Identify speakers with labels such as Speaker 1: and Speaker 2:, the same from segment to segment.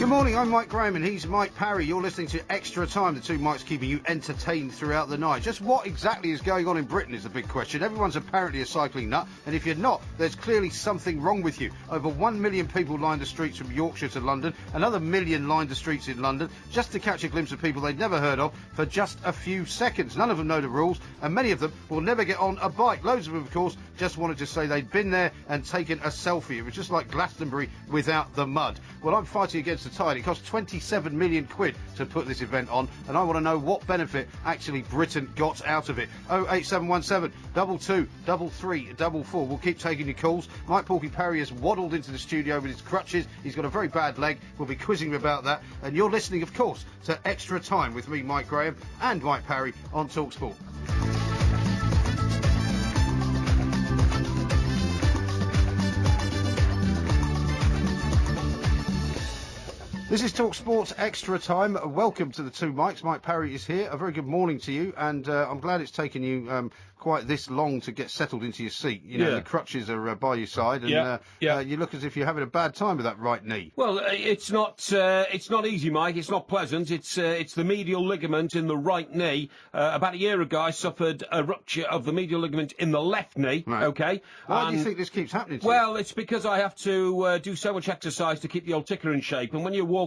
Speaker 1: Good morning, I'm Mike Graham and he's Mike Parry. You're listening to Extra Time, the two mics keeping you entertained throughout the night. Just what exactly is going on in Britain is the big question. Everyone's apparently a cycling nut, and if you're not, there's clearly something wrong with you. Over 1 million people lined the streets from Yorkshire to London, another million lined the streets in London, just to catch a glimpse of people they'd never heard of for just a few seconds. None of them know the rules, and many of them will never get on a bike. Loads of them, of course, just wanted to say they'd been there and taken a selfie. It was just like Glastonbury without the mud. Well, I'm fighting against the tide. It cost 27 million quid to put this event on, and I want to know what benefit actually Britain got out of it. 08717 22 3344. We'll keep taking your calls. Mike Porky Parry has waddled into the studio with his crutches. He's got a very bad leg. We'll be quizzing him about that. And you're listening, of course, to Extra Time with me, Mike Graham, and Mike Parry on TalkSport. This is TalkSport Extra Time. Welcome to the two mics. Mike Parry is here. A very good morning to you, and I'm glad it's taken you quite this long to get settled into your seat. You know, the crutches are by your side, and you look as if you're having a bad time with that right knee.
Speaker 2: Well, it's not easy, Mike. It's not pleasant. It's the medial ligament in the right knee. About a year ago, I suffered a rupture of the medial ligament in the left knee.
Speaker 1: Right.
Speaker 2: Okay.
Speaker 1: Why do you think this keeps happening to you?
Speaker 2: Well, it's because I have to do so much exercise to keep the old ticker in shape, and when you're walking,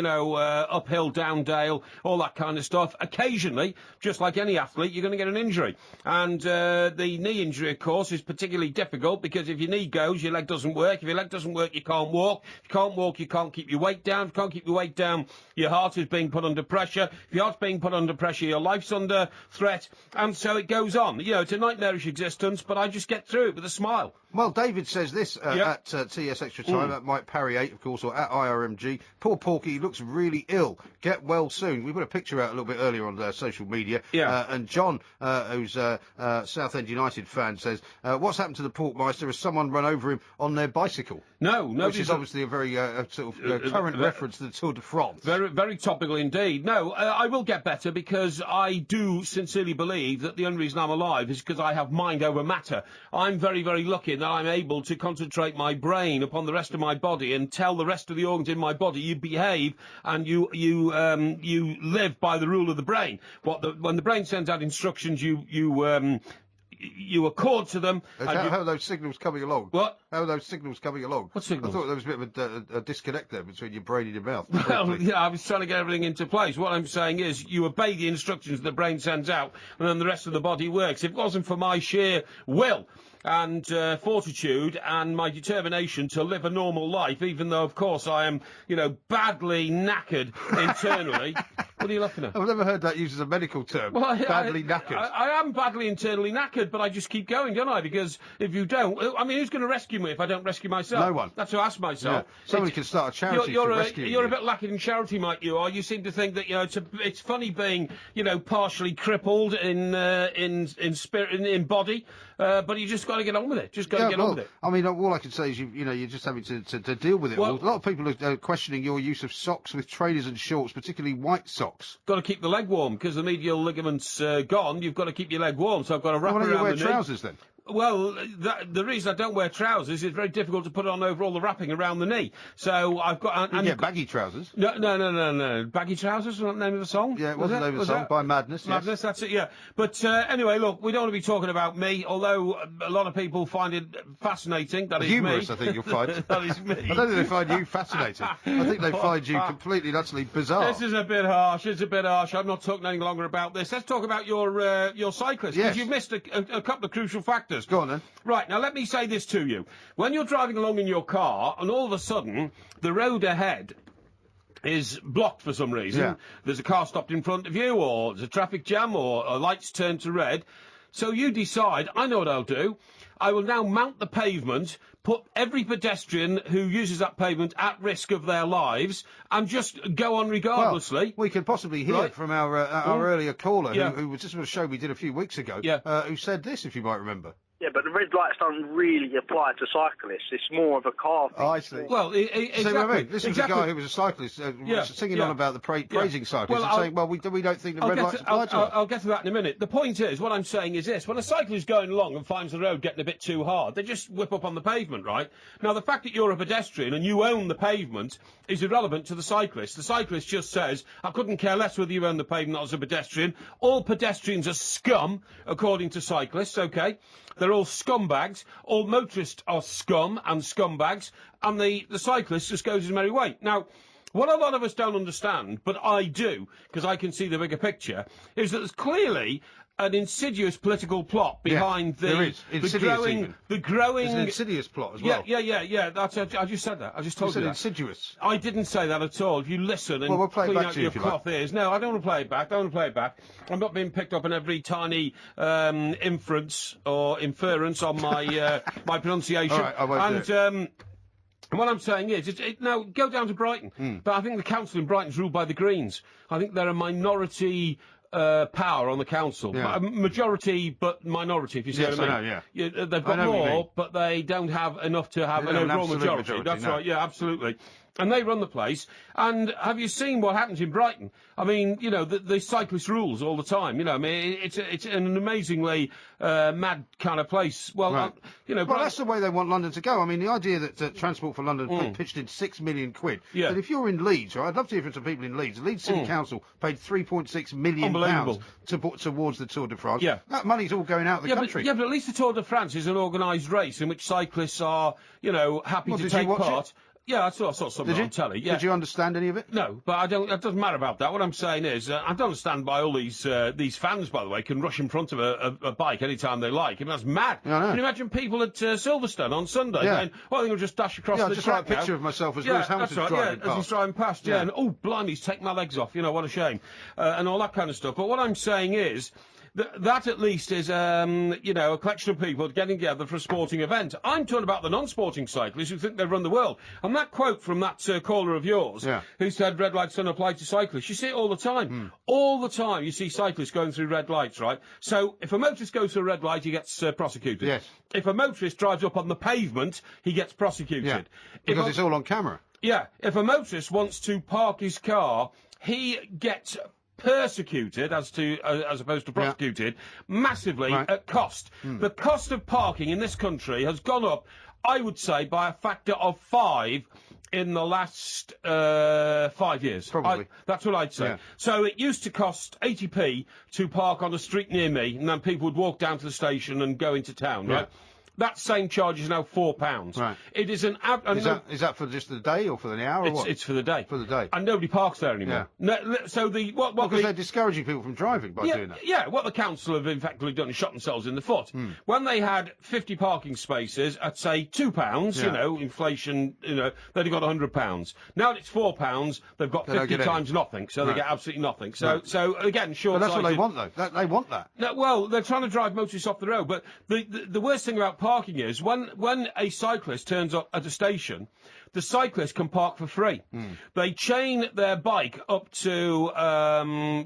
Speaker 2: uphill, down dale, all that kind of stuff, occasionally, just like any athlete, you're going to get an injury. And the knee injury, of course, is particularly difficult because if your knee goes, your leg doesn't work. If your leg doesn't work, you can't walk. If you can't walk, you can't keep your weight down. If you can't keep your weight down, your heart is being put under pressure. If your heart's being put under pressure, your life's under threat. And so it goes on. You know, it's a nightmarish existence, but I just get through it with a smile.
Speaker 1: Well, David says this at TS Extra Time, at Mike Parry 8, of course, or at IRMG. Poor Porky looks really ill. Get well soon. We put a picture out a little bit earlier on social media. And John, who's a Southend United fan, says, what's happened to the Porkmeister? Has someone run over him on their bicycle?
Speaker 2: No.
Speaker 1: Which is obviously a very current reference to the Tour de France.
Speaker 2: Very, very topical indeed. No, I will get better because I do sincerely believe that the only reason I'm alive is because I have mind over matter. I'm very, very lucky that I'm able to concentrate my brain upon the rest of my body and tell the rest of the organs in my body, you behave and you live by the rule of the brain. When the brain sends out instructions, you accord to them.
Speaker 1: How are those signals coming along?
Speaker 2: What?
Speaker 1: How are those signals coming along?
Speaker 2: What signals?
Speaker 1: I thought there was a bit of a disconnect there between your brain and your mouth.
Speaker 2: Well, I was trying to get everything into place. What I'm saying is you obey the instructions the brain sends out, and then the rest of the body works. If it wasn't for my sheer will and fortitude and my determination to live a normal life, even though, of course, I am, badly knackered internally. What are you laughing at?
Speaker 1: I've never heard that used as a medical term. Well, badly knackered.
Speaker 2: I am badly internally knackered, but I just keep going, don't I? Because if you don't, who's going to rescue me if I don't rescue myself?
Speaker 1: No one.
Speaker 2: That's what I ask myself.
Speaker 1: Yeah. Somebody can start a charity to rescue you.
Speaker 2: You're a bit lacking in charity, Mike, you are. You seem to think that, it's funny being, partially crippled in spirit, in body, but you just got to get on with it. Just got to get on with it.
Speaker 1: I mean, all I can say is, you're just having to deal with it. Well, a lot of people are questioning your use of socks with trainers and shorts, particularly white socks.
Speaker 2: Got to keep the leg warm because the medial ligament's gone. You've got to keep your leg warm, so I've got to wrap around the knee.
Speaker 1: Why don't you wear trousers then?
Speaker 2: Well, the reason I don't wear trousers is it's very difficult to put on over all the wrapping around the knee. So I've got...
Speaker 1: And baggy trousers.
Speaker 2: No. Baggy trousers was that the name of the song?
Speaker 1: Yeah, it was the name of the song, by Madness,
Speaker 2: Madness, that's it, yeah. But anyway, look, we don't want to be talking about me, although a lot of people find it fascinating. That is
Speaker 1: humorous,
Speaker 2: me.
Speaker 1: I think you'll find.
Speaker 2: That is me.
Speaker 1: I don't think they find you fascinating. I think they find you completely and utterly bizarre.
Speaker 2: This is a bit harsh. It's a bit harsh. I'm not talking any longer about this. Let's talk about your cyclist.
Speaker 1: Yes.
Speaker 2: Because you've missed a couple of crucial factors.
Speaker 1: Go on, then.
Speaker 2: Right, now let me say this to you. When you're driving along in your car and all of a sudden the road ahead is blocked for some reason, there's a car stopped in front of you or there's a traffic jam or a light's turned to red, so you decide, I know what I'll do, I will now mount the pavement, put every pedestrian who uses that pavement at risk of their lives and just go on regardlessly.
Speaker 1: Well, we could possibly hear from our earlier caller who was just on a show we did a few weeks ago, who said this, if you might remember.
Speaker 3: Yeah, but red lights don't really apply to cyclists. It's more of a car thing.
Speaker 1: Oh, I see.
Speaker 2: Well, exactly.
Speaker 1: See what I mean? This was a guy who was a cyclist singing on about the praising cyclists and saying, well, we don't think the red lights apply to them.
Speaker 2: I'll get to that in a minute. The point is, what I'm saying is this. When a cyclist is going along and finds the road getting a bit too hard, they just whip up on the pavement, right? Now, the fact that you're a pedestrian and you own the pavement is irrelevant to the cyclist. The cyclist just says, I couldn't care less whether you own the pavement as a pedestrian. All pedestrians are scum, according to cyclists, OK? They're all scumbags. All motorists are scum and scumbags. And the cyclist just goes his merry way. Now, what a lot of us don't understand, but I do, because I can see the bigger picture, is that there's clearly an insidious political plot behind
Speaker 1: the
Speaker 2: growing.
Speaker 1: There's an insidious plot as well.
Speaker 2: Yeah. I just said that. I just told you that.
Speaker 1: Insidious.
Speaker 2: I didn't say that at all. If you listen and
Speaker 1: we'll play
Speaker 2: clean
Speaker 1: it back
Speaker 2: out
Speaker 1: to you
Speaker 2: your
Speaker 1: if you
Speaker 2: cloth ears. No, I don't want to play it back. I'm not being picked up on every tiny inference or inference on my my pronunciation.
Speaker 1: All right, I won't do it.
Speaker 2: And what I'm saying is, now go down to Brighton. But I think the council in Brighton's ruled by the Greens. I think they're a minority power on the council.
Speaker 1: Yeah.
Speaker 2: Majority, but minority, if you see what I mean.
Speaker 1: I know,
Speaker 2: They've got more, but they don't have enough to have an overall majority. That's right, yeah, absolutely. And they run the place. And have you seen what happens in Brighton? I mean, you know, the cyclist rules all the time. You know, I mean, it's an amazingly mad kind of place. Well,
Speaker 1: right.
Speaker 2: You know,
Speaker 1: well, that's the way they want London to go. I mean, the idea that Transport for London pitched in £6 million.
Speaker 2: Yeah.
Speaker 1: But if you're in Leeds, right, I'd love to hear from some people in Leeds. The Leeds City Council paid £3.6 million towards the Tour de France.
Speaker 2: Yeah.
Speaker 1: That money's all going out of the country.
Speaker 2: But at least the Tour de France is an organised race in which cyclists are, you know, happy to take part.
Speaker 1: It?
Speaker 2: Yeah, I saw something on telly. Yeah.
Speaker 1: Did you understand any of it?
Speaker 2: No, but I don't. It doesn't matter about that. What I'm saying is, I don't understand why all these fans, by the way, can rush in front of a bike anytime they like. I mean, that's mad.
Speaker 1: Yeah, I know.
Speaker 2: Can you imagine people at Silverstone on Sunday going, well, I think I'll just dash across the
Speaker 1: just
Speaker 2: track
Speaker 1: like a picture
Speaker 2: now.
Speaker 1: of myself as Lewis Hamilton's driving past.
Speaker 2: As he's driving past, and oh, blimey, he's taken my legs off. You know, what a shame, and all that kind of stuff. But what I'm saying is, that at least is, you know, a collection of people getting together for a sporting event. I'm talking about the non-sporting cyclists who think they run the world. And that quote from that caller of yours, who said red lights don't apply to cyclists, you see it all the time. All the time you see cyclists going through red lights, right? So if a motorist goes through a red light, he gets prosecuted.
Speaker 1: Yes.
Speaker 2: If a motorist drives up on the pavement, he gets prosecuted.
Speaker 1: Yeah. Because it's all on camera.
Speaker 2: Yeah. If a motorist wants to park his car, he gets persecuted as opposed to prosecuted massively at cost. The cost of parking in this country has gone up, I would say, by a factor of 5 in the last 5 years.
Speaker 1: Probably.
Speaker 2: That's what I'd say.
Speaker 1: Yeah.
Speaker 2: So it used to cost 80p to park on a street near me, and then people would walk down to the station and go into town, right? That same charge is now £4.
Speaker 1: Right.
Speaker 2: It is an...
Speaker 1: Is that for just the day or for the hour or what?
Speaker 2: It's for the day.
Speaker 1: For the day.
Speaker 2: And nobody parks there anymore.
Speaker 1: Yeah.
Speaker 2: No, so
Speaker 1: because they're discouraging people from driving by doing that.
Speaker 2: Yeah, what the council have effectively done is shot themselves in the foot. When they had 50 parking spaces at, say, £2, you know, inflation, you know, they'd have got £100. Now it's £4, they've got 50 times nothing, so they get absolutely nothing. So again, short-sighted.
Speaker 1: But that's what they want, though. They want that.
Speaker 2: No, well, they're trying to drive motorists off the road, but the worst thing about parking is when a cyclist turns up at a station, the cyclist can park for free. They chain their bike up to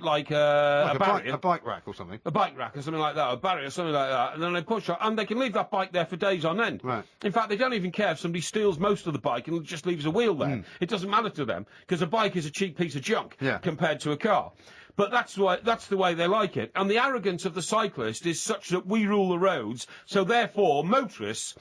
Speaker 2: like a barrier.
Speaker 1: A bike rack or something.
Speaker 2: A bike rack or something like that, a barrier or something like that, and then they push up, and they can leave that bike there for days on end.
Speaker 1: Right.
Speaker 2: In fact, they don't even care if somebody steals most of the bike and just leaves a wheel there. It doesn't matter to them, because a bike is a cheap piece of junk compared to a car. But that's the way they like it. And the arrogance of the cyclist is such that we rule the roads, so therefore motorists,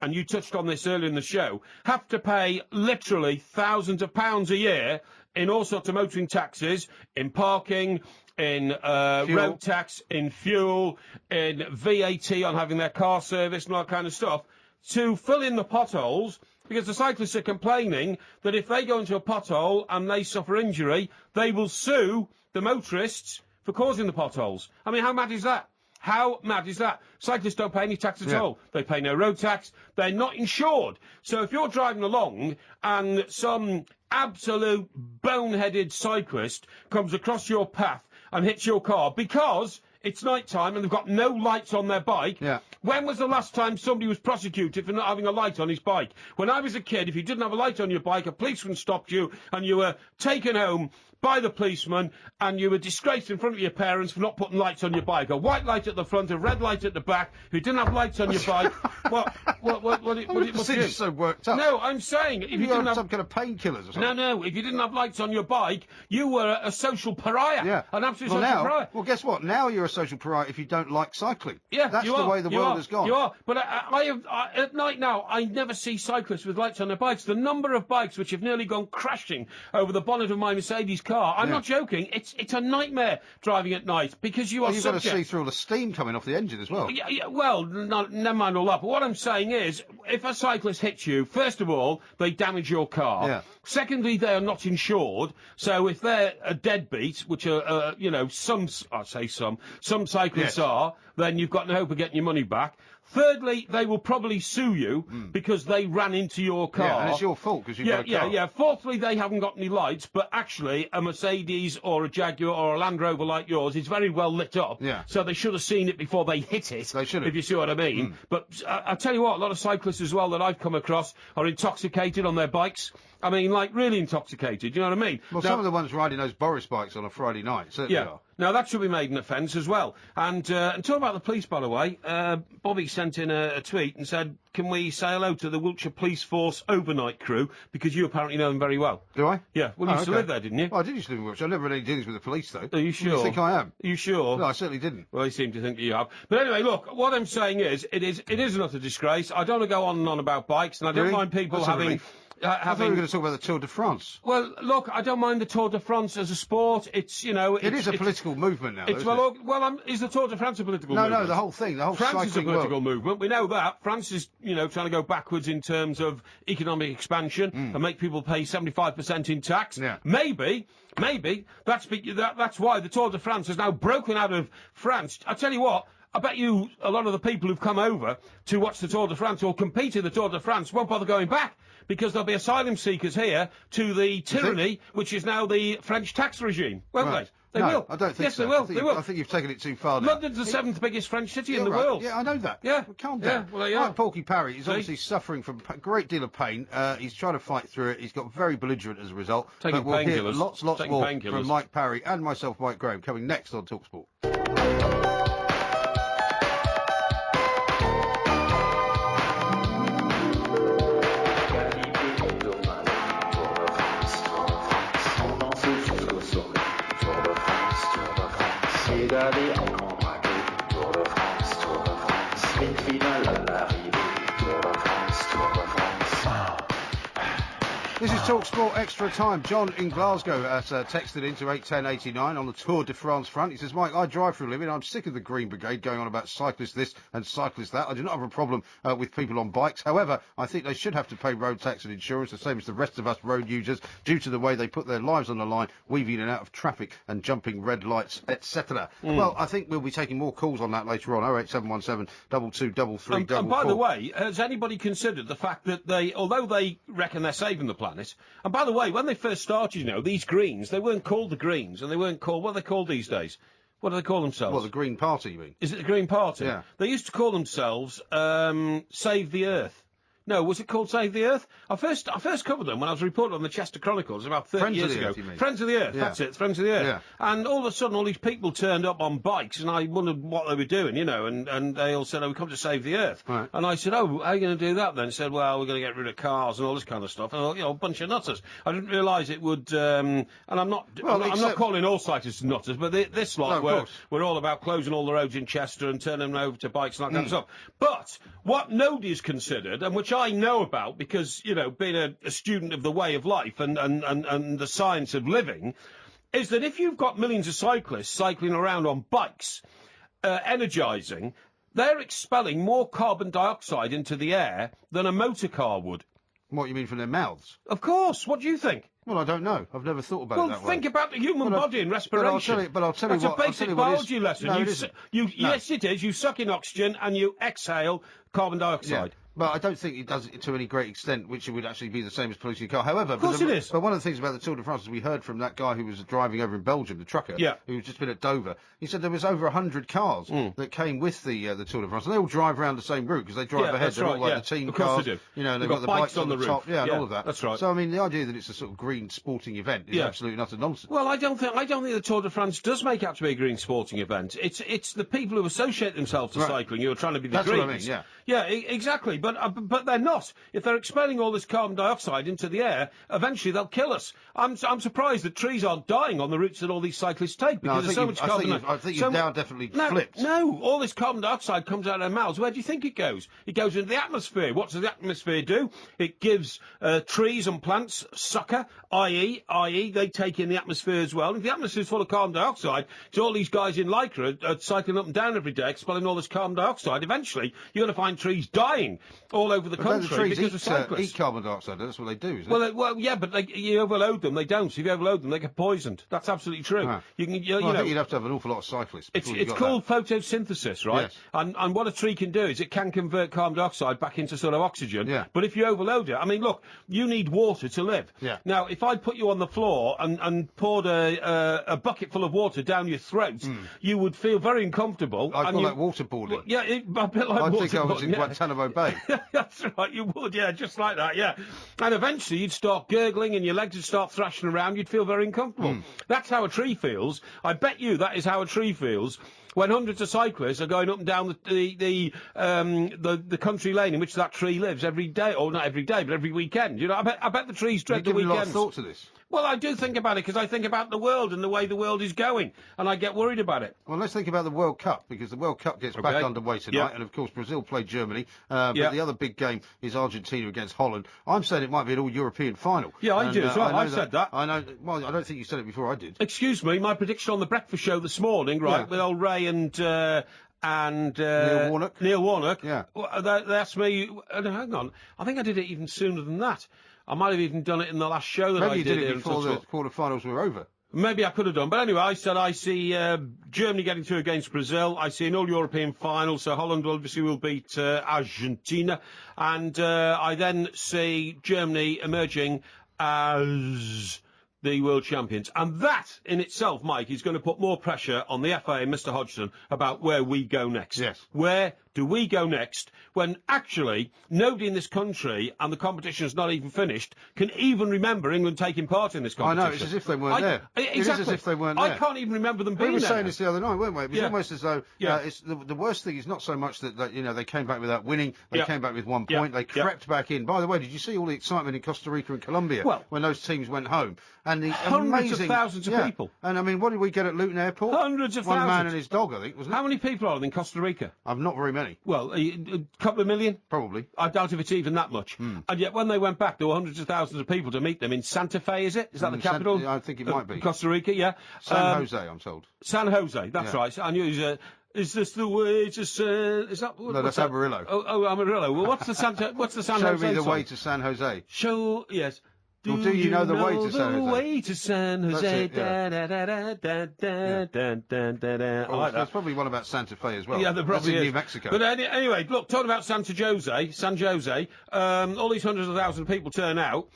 Speaker 2: and you touched on this earlier in the show, have to pay literally thousands of pounds a year in all sorts of motoring taxes, in parking, in road tax, in fuel, in VAT on having their car serviced and all that kind of stuff, to fill in the potholes, because the cyclists are complaining that if they go into a pothole and they suffer injury, they will sue the motorists for causing the potholes. I mean, how mad is that? How mad is that? Cyclists don't pay any tax at all. They pay no road tax. They're not insured. So if you're driving along and some absolute boneheaded cyclist comes across your path and hits your car because it's night time and they've got no lights on their bike. When was the last time somebody was prosecuted for not having a light on his bike? When I was a kid, if you didn't have a light on your bike, a policeman stopped you and you were taken home, by the policeman, and you were disgraced in front of your parents for not putting lights on your bike. A white light at the front, a red light at the back, who didn't have lights on your bike. What
Speaker 1: You're so worked up.
Speaker 2: No, I'm saying, if you didn't have...
Speaker 1: some kind of painkillers or something.
Speaker 2: No, if you didn't have lights on your bike, you were a social pariah.
Speaker 1: Yeah.
Speaker 2: An absolute social pariah.
Speaker 1: Well, guess what? Now you're a social pariah if you don't like cycling.
Speaker 2: Yeah,
Speaker 1: That's
Speaker 2: you
Speaker 1: the
Speaker 2: are.
Speaker 1: way the
Speaker 2: You
Speaker 1: world
Speaker 2: are.
Speaker 1: has gone.
Speaker 2: You are. But at night now, I never see cyclists with lights on their bikes. The number of bikes which have nearly gone crashing over the bonnet of my Mercedes car, I'm not joking, it's a nightmare driving at night, because you are
Speaker 1: You've got to see through all the steam coming off the engine as well.
Speaker 2: Yeah, well, never mind all that. But what I'm saying is, if a cyclist hits you, first of all, they damage your car.
Speaker 1: Yeah.
Speaker 2: Secondly, they are not insured. So if they're a deadbeat, which are, some cyclists are, then you've got no hope of getting your money back. Thirdly, they will probably sue you because they ran into your car.
Speaker 1: Yeah, and it's your fault because you've got a car.
Speaker 2: Yeah. Fourthly, they haven't got any lights, but actually a Mercedes or a Jaguar or a Land Rover like yours is very well lit up.
Speaker 1: Yeah.
Speaker 2: So they should have seen it before they hit it.
Speaker 1: They should have.
Speaker 2: If you see what I mean. But I tell you what, a lot of cyclists as well that I've come across are intoxicated on their bikes. I mean, like, really intoxicated, you know what I mean?
Speaker 1: Well,
Speaker 2: now,
Speaker 1: some of the ones riding those Boris bikes on a Friday night certainly are.
Speaker 2: Now, that should be made an offence as well. And talking about the police, by the way, Bobby sent in a tweet and said, can we say hello to the Wiltshire Police Force overnight crew, because you apparently know them very well.
Speaker 1: Do I?
Speaker 2: Yeah, well, you used to live there, didn't you?
Speaker 1: Well, I did used to live in Wiltshire. I never had any dealings with the police, though.
Speaker 2: Are you sure?
Speaker 1: Do you think I am?
Speaker 2: Are you sure?
Speaker 1: No, I certainly didn't.
Speaker 2: Well, they seem to think that you have. But anyway, look, what I'm saying is, it is not a disgrace. I don't want to go on and on about bikes, and I don't
Speaker 1: Really?
Speaker 2: mind people
Speaker 1: That's a
Speaker 2: having...
Speaker 1: relief. I thought we were going to talk about the Tour de France.
Speaker 2: Well, look, I don't mind the Tour de France as a sport. It's,
Speaker 1: It is a political movement now, though,
Speaker 2: is the Tour de France a political movement?
Speaker 1: No, the whole thing, the whole
Speaker 2: France is a
Speaker 1: cycling
Speaker 2: political
Speaker 1: world.
Speaker 2: movement. We know that. France is, trying to go backwards in terms of economic expansion and make people pay 75% in tax.
Speaker 1: Yeah.
Speaker 2: Maybe that's why the Tour de France has now broken out of France. I tell you what. I bet you a lot of the people who've come over to watch the Tour de France or compete in the Tour de France won't bother going back, because there'll be asylum seekers here to the tyranny which is now the French tax regime, won't they? They will.
Speaker 1: I don't think
Speaker 2: yes,
Speaker 1: so.
Speaker 2: they will.
Speaker 1: They will. I think you've taken it too far now.
Speaker 2: London's the seventh biggest French city in the
Speaker 1: right.
Speaker 2: world.
Speaker 1: Yeah, I know that.
Speaker 2: Yeah.
Speaker 1: Well, calm down.
Speaker 2: Yeah, well, yeah.
Speaker 1: Like Porky Parry, he's obviously suffering from a great deal of pain. He's trying to fight through it. He's got very belligerent as a result.
Speaker 2: Taking
Speaker 1: but we'll hear
Speaker 2: painkillers.
Speaker 1: lots
Speaker 2: Taking
Speaker 1: more
Speaker 2: painkillers.
Speaker 1: from Mike Parry and myself, Mike Graham, coming next on TalkSport.
Speaker 4: Regardez en braqué, Tour de France, Tour de France, sprint final à l'arrivée, Tour de France, Tour de France.
Speaker 1: This is TalkSport Extra Time. John in Glasgow has texted into 81089 on the Tour de France front. He says, Mike, I drive for a living. I'm sick of the Green Brigade going on about cyclist this and cyclist that. I do not have a problem with people on bikes. However, I think they should have to pay road tax and insurance, the same as the rest of us road users, due to the way they put their lives on the line, weaving in and out of traffic and jumping red lights, etc. Well, I think we'll be taking more calls on that later on. 08717 2233
Speaker 2: And by the way, has anybody considered the fact that although they reckon they're saving the planet, and by the way, when they first started, these Greens, they weren't called the Greens, and they weren't called, what are they called these days? What do they call themselves?
Speaker 1: Well, the Green Party, you mean?
Speaker 2: Is it the Green Party?
Speaker 1: Yeah.
Speaker 2: They used to call themselves Save the Earth. No, was it called Save the Earth? I first covered them when I was reporting on the Chester Chronicles about 30 years ago.
Speaker 1: Earth, you mean?
Speaker 2: Friends of the Earth,
Speaker 1: Yeah.
Speaker 2: that's it, Friends of the Earth.
Speaker 1: Yeah.
Speaker 2: And all of a sudden, all these people turned up on bikes, and I wondered what they were doing, and they all said, we come to save the Earth.
Speaker 1: Right.
Speaker 2: And I said, how are you going to do that then? They said, well, we're going to get rid of cars and all this kind of stuff. And, a bunch of nutters. I didn't realise it would, and I'm not calling all cyclists nutters, but this lot we're all about closing all the roads in Chester and turning them over to bikes and that kind of stuff. But what nobody's considered, and which I know about, because, being a student of the way of life and the science of living, is that if you've got millions of cyclists cycling around on bikes, energising, they're expelling more carbon dioxide into the air than a motor car would.
Speaker 1: What, you mean from their mouths?
Speaker 2: Of course. What do you think?
Speaker 1: Well, I don't know. I've never thought about it that way.
Speaker 2: Well, think about the human body and respiration.
Speaker 1: But I'll tell you what.
Speaker 2: That's a basic biology lesson.
Speaker 1: No, it isn't.
Speaker 2: Yes, it is. You suck in oxygen and you exhale carbon dioxide.
Speaker 1: Yeah. But I don't think it does it to any great extent, which it would actually be the same as policing a car. However,
Speaker 2: course it is.
Speaker 1: But one of the things about the Tour de France is we heard from that guy who was driving over in Belgium, the trucker,
Speaker 2: Yeah.
Speaker 1: who's just been at Dover. He said there was over 100 cars that came with the Tour de France, and they all drive around the same route because they drive
Speaker 2: Yeah,
Speaker 1: ahead.
Speaker 2: that's
Speaker 1: They're all
Speaker 2: right,
Speaker 1: like
Speaker 2: yeah.
Speaker 1: the team
Speaker 2: Of course
Speaker 1: cars,
Speaker 2: they do.
Speaker 1: you know, and
Speaker 2: They've
Speaker 1: they've got the
Speaker 2: got
Speaker 1: bikes on the
Speaker 2: roof.
Speaker 1: top, and
Speaker 2: Yeah,
Speaker 1: all of that.
Speaker 2: that's right.
Speaker 1: So I mean, the idea that it's a sort of green sporting event is
Speaker 2: Yeah.
Speaker 1: absolutely not a nonsense.
Speaker 2: Well, I don't think the Tour de France does make out to be a green sporting event. It's the people who associate themselves to
Speaker 1: Right.
Speaker 2: cycling who are trying to be the
Speaker 1: That's
Speaker 2: greens.
Speaker 1: what I mean, yeah.
Speaker 2: Yeah, exactly. But they're not. If they're expelling all this carbon dioxide into the air, eventually they'll kill us. I'm surprised that trees aren't dying on the routes that all these cyclists take
Speaker 1: No,
Speaker 2: because there's so much carbon.
Speaker 1: I think you've now definitely flipped.
Speaker 2: No, all this carbon dioxide comes out of their mouths. Where do you think it goes? It goes into the atmosphere. What does the atmosphere do? It gives trees and plants sucker, i.e. they take in the atmosphere as well. If the atmosphere's full of carbon dioxide, so all these guys in Lycra are cycling up and down every day, expelling all this carbon dioxide, eventually you're going to find trees dying all over the
Speaker 1: But
Speaker 2: country
Speaker 1: the trees
Speaker 2: because of cyclists.
Speaker 1: eat carbon dioxide. That's what they do, isn't it?
Speaker 2: Well, yeah, but you overload them, they don't. So if you overload them, they get poisoned. That's absolutely true.
Speaker 1: Ah.
Speaker 2: You can, you
Speaker 1: Well, I
Speaker 2: know,
Speaker 1: think you'd have to have an awful lot of cyclists.
Speaker 2: it's
Speaker 1: before you got
Speaker 2: called photosynthesis, right?
Speaker 1: Yes.
Speaker 2: And what a tree can do is it can convert carbon dioxide back into sort of oxygen.
Speaker 1: Yeah.
Speaker 2: But if you overload it, I mean, look, you need water to live.
Speaker 1: Yeah.
Speaker 2: Now, if I put you on the floor and poured a bucket full of water down your throat, you would feel very uncomfortable.
Speaker 1: that. I
Speaker 2: and
Speaker 1: call
Speaker 2: you,
Speaker 1: that waterboarding.
Speaker 2: Yeah, a bit like
Speaker 1: I
Speaker 2: water.
Speaker 1: think I was in Guantanamo Bay.
Speaker 2: That's right, you would, yeah, just like that, yeah. And eventually you'd start gurgling and your legs would start thrashing around, you'd feel very uncomfortable. That's how a tree feels. I bet you that is how a tree feels when hundreds of cyclists are going up and down the country lane in which that tree lives every day, or not every day, but every weekend. You know, I bet the trees dread the
Speaker 1: Give me a lot of
Speaker 2: weekends.
Speaker 1: thought to this.
Speaker 2: Well, I do think about it because I think about the world and the way the world is going, and I get worried about it.
Speaker 1: Well, let's think about the World Cup, because the World Cup gets back
Speaker 2: Okay.
Speaker 1: underway tonight,
Speaker 2: Yeah.
Speaker 1: and of course Brazil play Germany, but
Speaker 2: Yeah.
Speaker 1: the other big game is Argentina against Holland. I'm saying it might be an all-European final.
Speaker 2: Yeah, I
Speaker 1: And,
Speaker 2: do as well.
Speaker 1: I know
Speaker 2: I've said that.
Speaker 1: I know. Well, I don't think you said it before I did.
Speaker 2: Excuse me, my prediction on the breakfast show this morning, right,
Speaker 1: Yeah.
Speaker 2: with old Ray and
Speaker 1: Neil Warnock.
Speaker 2: Neil Warnock.
Speaker 1: Yeah.
Speaker 2: Well, they asked me. Hang on, I think I did it even sooner than that. I might have even done it in the last show that
Speaker 1: Maybe
Speaker 2: I
Speaker 1: you did
Speaker 2: here
Speaker 1: it
Speaker 2: in
Speaker 1: before the
Speaker 2: Tuxford.
Speaker 1: quarter-finals were over.
Speaker 2: Maybe I could have done, but anyway, I said I see Germany getting through against Brazil. I see an all-European final, so Holland obviously will beat Argentina, and I then see Germany emerging as the world champions. And that in itself, Mike, is going to put more pressure on the FA and Mr. Hodgson about where we go next.
Speaker 1: Yes.
Speaker 2: Where do we go next when actually nobody in this country, and the competition is not even finished, can even remember England taking part in this
Speaker 1: I
Speaker 2: competition?
Speaker 1: know, it's as if they weren't there.
Speaker 2: Exactly.
Speaker 1: It is as if they weren't
Speaker 2: I
Speaker 1: there.
Speaker 2: can't even remember them
Speaker 1: We
Speaker 2: being
Speaker 1: were
Speaker 2: there.
Speaker 1: saying this the other night, weren't we? It was
Speaker 2: Yeah.
Speaker 1: almost as though
Speaker 2: Yeah.
Speaker 1: it's the worst thing is not so much that you know they came back without winning. They
Speaker 2: Yeah.
Speaker 1: came back with 1
Speaker 2: Yeah.
Speaker 1: point. They
Speaker 2: Yeah.
Speaker 1: crept back in. By the way, did you see all the excitement in Costa Rica and Colombia
Speaker 2: Well-
Speaker 1: when those teams went home? And the
Speaker 2: Hundreds of
Speaker 1: amazing
Speaker 2: thousands of
Speaker 1: yeah.
Speaker 2: people.
Speaker 1: And I mean, what did we get at Luton Airport?
Speaker 2: Hundreds of
Speaker 1: One man
Speaker 2: thousands.
Speaker 1: and his dog, I think, wasn't it?
Speaker 2: How many people are there in Costa Rica?
Speaker 1: Not very many,
Speaker 2: Well, a couple of million?
Speaker 1: probably.
Speaker 2: I doubt if it's even that much. And yet when they went back, there were hundreds of thousands of people to meet them in Santa Fe, is it? Is that the capital?
Speaker 1: I think it might be.
Speaker 2: Costa Rica, yeah.
Speaker 1: San Jose, I'm told.
Speaker 2: San Jose, that's
Speaker 1: Yeah.
Speaker 2: right. I knew it was is this the way to San... Is that...
Speaker 1: No, that's Amarillo.
Speaker 2: Oh, Amarillo. Well, what's the San
Speaker 1: Show
Speaker 2: Jose
Speaker 1: me the
Speaker 2: song?
Speaker 1: way to San Jose.
Speaker 2: Show, yes.
Speaker 1: Well, do you know the way to San
Speaker 2: the
Speaker 1: Jose?
Speaker 2: way to San
Speaker 1: That's
Speaker 2: Jose?
Speaker 1: it, yeah.
Speaker 2: Da, da, da, da, da, da, da, da, da. I
Speaker 1: Oh,
Speaker 2: like
Speaker 1: there's
Speaker 2: that.
Speaker 1: probably one about Santa Fe as well.
Speaker 2: Yeah, there probably
Speaker 1: That's in
Speaker 2: is.
Speaker 1: New Mexico.
Speaker 2: But anyway, look, talking about San Jose, all these hundreds of thousands of people turn out.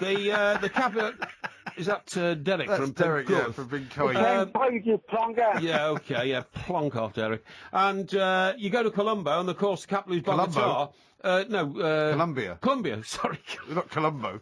Speaker 2: The capital is that Derek
Speaker 1: That's
Speaker 2: from
Speaker 1: Derek,
Speaker 2: Pink
Speaker 1: yeah,
Speaker 2: Grove?
Speaker 1: from Big Coy.
Speaker 2: Yeah, okay, yeah, plonk off, Derek. And you go to Colombo, and of course the capital is Bogota.
Speaker 1: Colombia.
Speaker 2: Colombia, sorry.
Speaker 1: Not Colombo.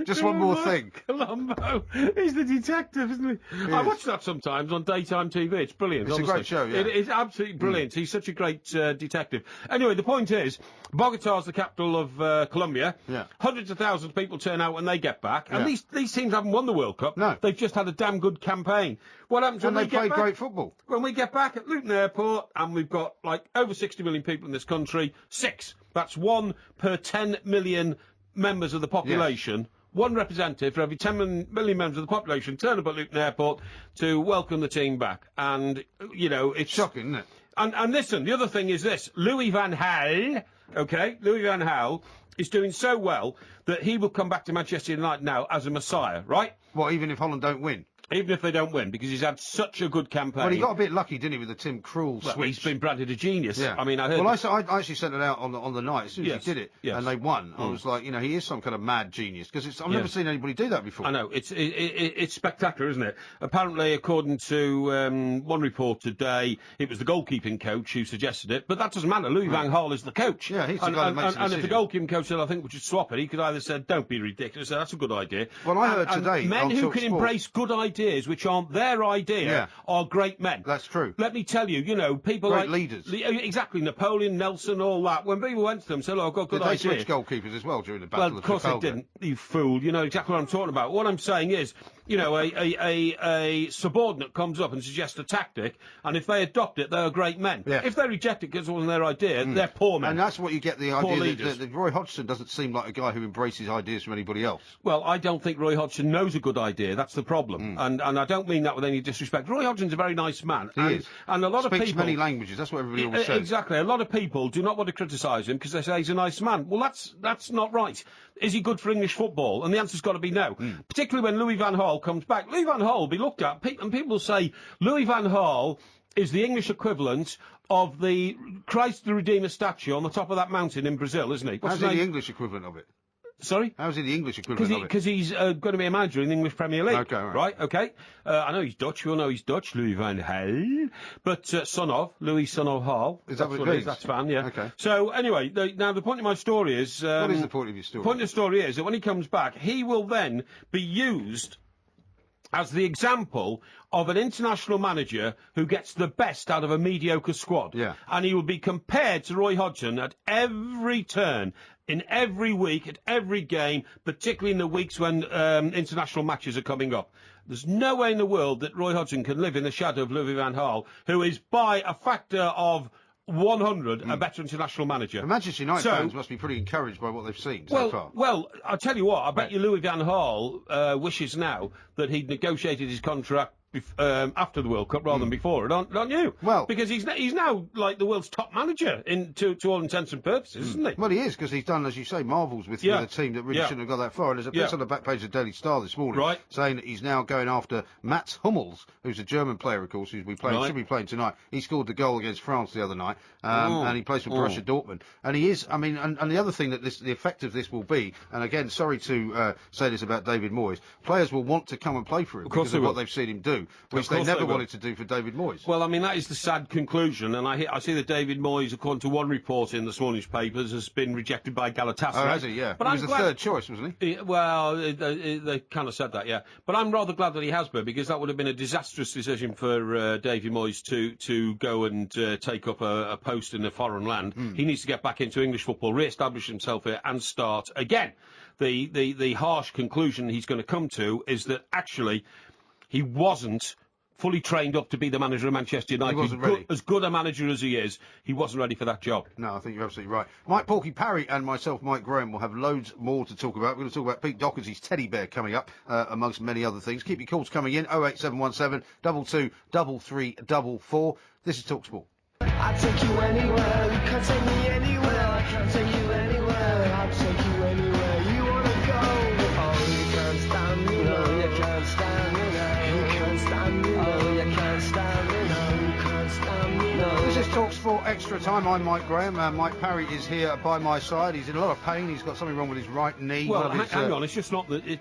Speaker 1: Just one more thing.
Speaker 2: Colombo. He's the detective, isn't he? I
Speaker 1: is.
Speaker 2: watch that sometimes on daytime TV. It's brilliant.
Speaker 1: It's a
Speaker 2: honestly.
Speaker 1: great show, yeah.
Speaker 2: It is absolutely brilliant. He's such a great detective. Anyway, the point is, Bogota's the capital of Colombia.
Speaker 1: Yeah.
Speaker 2: Hundreds of thousands of people turn out when they get back. And
Speaker 1: Yeah.
Speaker 2: these teams haven't won the World Cup.
Speaker 1: No.
Speaker 2: They've just had a damn good campaign. What happens when
Speaker 1: And they
Speaker 2: we get
Speaker 1: played
Speaker 2: back?
Speaker 1: great football.
Speaker 2: When we get back at Luton Airport, and we've got like over 60 million people in this country, 6. That's 1 per 10 million members of the population. One representative for every 10 million members of the population turn up at Luton Airport to welcome the team back. And, you know, it's
Speaker 1: Shocking, isn't it?
Speaker 2: And listen, the other thing is this. Louis van Gaal, okay, Louis van Gaal is doing so well that he will come back to Manchester United now as a messiah, right?
Speaker 1: What, even if Holland don't win?
Speaker 2: even if they don't win, because he's had such a good campaign.
Speaker 1: Well, he got a bit lucky, didn't he, with the Tim Krul
Speaker 2: Well,
Speaker 1: switch?
Speaker 2: he's been branded a genius.
Speaker 1: Yeah.
Speaker 2: I mean, I heard.
Speaker 1: Well, I actually sent it out on the night as soon as
Speaker 2: Yes,
Speaker 1: he did it,
Speaker 2: yes.
Speaker 1: and they won. I was like, he is some kind of mad genius because I've never
Speaker 2: Yes.
Speaker 1: seen anybody do that before.
Speaker 2: I know, it's spectacular, isn't it? Apparently, according to one report today, it was the goalkeeping coach who suggested it, but that doesn't matter. Louis Van Gaal is the coach.
Speaker 1: Yeah, he's the guy that makes the
Speaker 2: And if the
Speaker 1: decision.
Speaker 2: goalkeeping coach said, I think we should swap it, he could either say, don't be ridiculous, that's a good idea.
Speaker 1: Well, I heard
Speaker 2: And
Speaker 1: today
Speaker 2: men
Speaker 1: on
Speaker 2: who
Speaker 1: Talk
Speaker 2: can
Speaker 1: Sport-
Speaker 2: embrace good ideas, which aren't their idea,
Speaker 1: Yeah.
Speaker 2: are great men.
Speaker 1: That's true.
Speaker 2: Let me tell you, people
Speaker 1: Great
Speaker 2: like...
Speaker 1: leaders.
Speaker 2: Exactly, Napoleon, Nelson, all that. When people went to them and said, I've got a good
Speaker 1: Did they
Speaker 2: idea.
Speaker 1: switch goalkeepers as well during the
Speaker 2: Well,
Speaker 1: Battle
Speaker 2: of course they
Speaker 1: Trafalgar?
Speaker 2: didn't, you fool. You know exactly what I'm talking about. What I'm saying is, a subordinate comes up and suggests a tactic, and if they adopt it, they're great men.
Speaker 1: Yeah.
Speaker 2: If they reject it because it wasn't their idea, they're poor men.
Speaker 1: And that's what you get the
Speaker 2: Poor
Speaker 1: idea
Speaker 2: leaders.
Speaker 1: that Roy Hodgson doesn't seem like a guy who embraces ideas from anybody else.
Speaker 2: Well, I don't think Roy Hodgson knows a good idea. That's the problem. And I don't mean that with any disrespect. Roy Hodgson's a very nice man.
Speaker 1: He is.
Speaker 2: And a lot of
Speaker 1: Speaks
Speaker 2: people...
Speaker 1: many languages. That's what everybody always says.
Speaker 2: Exactly. A lot of people do not want to criticise him because they say he's a nice man. Well, that's not right. Is he good for English football? And the answer's got to be no. Particularly when Louis Van Gaal comes back. Louis Van Gaal will be looked at, and people say Louis Van Gaal is the English equivalent of the Christ the Redeemer statue on the top of that mountain in Brazil, isn't he? What's
Speaker 1: How's
Speaker 2: his
Speaker 1: he the
Speaker 2: name?
Speaker 1: English equivalent of it?
Speaker 2: Sorry?
Speaker 1: How's he the English equivalent of it?
Speaker 2: Because he's going to be a manager in the English Premier League.
Speaker 1: Okay, right.
Speaker 2: Okay. I know he's Dutch. We all know he's Dutch, Louis Van Gaal. But son of Louis Hall.
Speaker 1: Is that
Speaker 2: That's
Speaker 1: what it
Speaker 2: it
Speaker 1: is?
Speaker 2: That's fine, yeah.
Speaker 1: Okay.
Speaker 2: So, anyway, now the point of my story is...
Speaker 1: What is the point of your story?
Speaker 2: The point of the story is that when he comes back, he will then be used as the example of an international manager who gets the best out of a mediocre squad.
Speaker 1: Yeah.
Speaker 2: And he will be compared to Roy Hodgson at every turn, in every week, at every game, particularly in the weeks when international matches are coming up. There's no way in the world that Roy Hodgson can live in the shadow of Louis Van Gaal, who is by a factor of 100 a better international manager.
Speaker 1: The Manchester United
Speaker 2: So-
Speaker 1: fans must be pretty encouraged by what they've seen so far.
Speaker 2: Well, I'll tell you what, I bet you Louis Van Gaal wishes now that he'd negotiated his contract after the World Cup rather than before it, aren't you?
Speaker 1: Well-
Speaker 2: because he's now like the world's top manager to all intents and purposes, isn't he?
Speaker 1: Well, he is, because he's done, as you say, marvels with
Speaker 2: Yeah.
Speaker 1: a team that really
Speaker 2: Yeah.
Speaker 1: shouldn't have got that far. And there's a piece
Speaker 2: Yeah.
Speaker 1: on the back page of the Daily Star this morning
Speaker 2: Right.
Speaker 1: saying that he's now going after Mats Hummels, who's a German player, of course, who's
Speaker 2: Right.
Speaker 1: should be playing tonight. He scored the goal against France the other night, and he plays for Borussia Dortmund. And he is, I mean, and the other thing that the effect of this will be, and again, sorry to say this about David Moyes, players will want to come and play for him
Speaker 2: course
Speaker 1: because
Speaker 2: they
Speaker 1: of what
Speaker 2: will.
Speaker 1: they've seen him do, which
Speaker 2: Of
Speaker 1: they
Speaker 2: course
Speaker 1: never
Speaker 2: they will.
Speaker 1: wanted to do for David Moyes.
Speaker 2: Well, I mean, that is the sad conclusion, and I see that David Moyes, according to one report in this morning's papers, has been rejected by Galatasaray.
Speaker 1: Oh, has he? Yeah.
Speaker 2: But
Speaker 1: he
Speaker 2: I'm
Speaker 1: was the
Speaker 2: glad-
Speaker 1: third choice, wasn't he?
Speaker 2: Well, they kind of said that, yeah. But I'm rather glad that he has been, because that would have been a disastrous decision for David Moyes to go and take up a post in a foreign land. He needs to get back into English football, re-establish himself here, and start again. The harsh conclusion he's going to come to is that actually he wasn't fully trained up to be the manager of Manchester United.
Speaker 1: He wasn't ready.
Speaker 2: As good a manager as he is, he wasn't ready for that job.
Speaker 1: No, I think you're absolutely right. Mike Porky Parry and myself, Mike Graham, will have loads more to talk about. We're going to talk about Pete Doherty's teddy bear coming up, amongst many other things. Keep your calls coming in, 08717 22 3344. This is TalkSport.
Speaker 5: I'll take you anywhere, you can't take me anywhere. I can't take you anywhere, I'll take you anywhere you wanna go. Oh, you can't stand me, no, you can't stand me, no. You can't stand me, no, you can't stand me, no. You can't stand me, no.
Speaker 1: This is TalkSport Extra Time. I'm Mike Graham. Mike Parry is here by my side. He's in a lot of pain. He's got something wrong with his right knee.
Speaker 2: Well,
Speaker 1: One of his,
Speaker 2: hang on, it's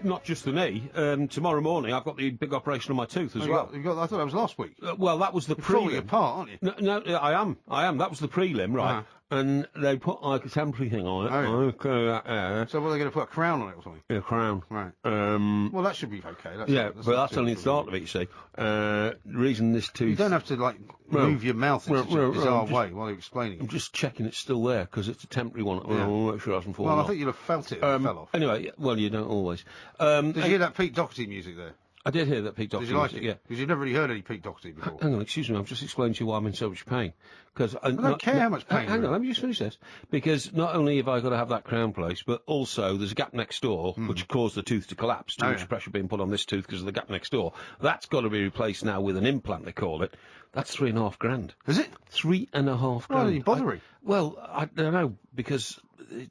Speaker 2: not just the knee. Tomorrow morning I've got the big operation on my tooth as
Speaker 1: I
Speaker 2: well.
Speaker 1: thought that was last week.
Speaker 2: Well, that was the
Speaker 1: You're falling
Speaker 2: prelim.
Speaker 1: apart, aren't you?
Speaker 2: No, I am. That was the prelim, right?
Speaker 1: Uh-huh.
Speaker 2: And they put like a temporary thing on it.
Speaker 1: Oh,
Speaker 2: Okay,
Speaker 1: So what are they going to put a crown on it or something?
Speaker 2: a crown.
Speaker 1: Right.
Speaker 2: Well,
Speaker 1: Well, that should be okay. That's
Speaker 2: yeah,
Speaker 1: not-
Speaker 2: but
Speaker 1: not
Speaker 2: that's
Speaker 1: too
Speaker 2: only the
Speaker 1: much
Speaker 2: start
Speaker 1: of
Speaker 2: of it, you see. The reason this tooth...
Speaker 1: You don't have to move your mouth in such a bizarre way while you're explaining
Speaker 2: I'm
Speaker 1: it.
Speaker 2: just checking it's still there, because it's a temporary one.
Speaker 1: Yeah.
Speaker 2: I'll make sure it hasn't fallen
Speaker 1: Well, I
Speaker 2: off.
Speaker 1: think you'd have felt it if it fell off.
Speaker 2: Anyway, well, you don't always.
Speaker 1: Did you hear that Pete Doherty music there?
Speaker 2: I did hear that Pete
Speaker 1: Did
Speaker 2: Doherty
Speaker 1: you like
Speaker 2: music,
Speaker 1: it?
Speaker 2: yeah.
Speaker 1: Because you've never really heard any Pete Doherty before.
Speaker 2: Hang on, excuse me, I've just explained to you why I'm in so much pain. Because I
Speaker 1: don't care how much pain
Speaker 2: Hang
Speaker 1: you're
Speaker 2: on, let me just finish this. Because not only have I got to have that crown place, but also there's a gap next door which caused the tooth to collapse. Too much pressure being put on this tooth because of the gap next door. That's got to be replaced now with an implant, they call it. That's $3,500.
Speaker 1: Is it?
Speaker 2: $3,500.
Speaker 1: Why are you bothering?
Speaker 2: I don't know, because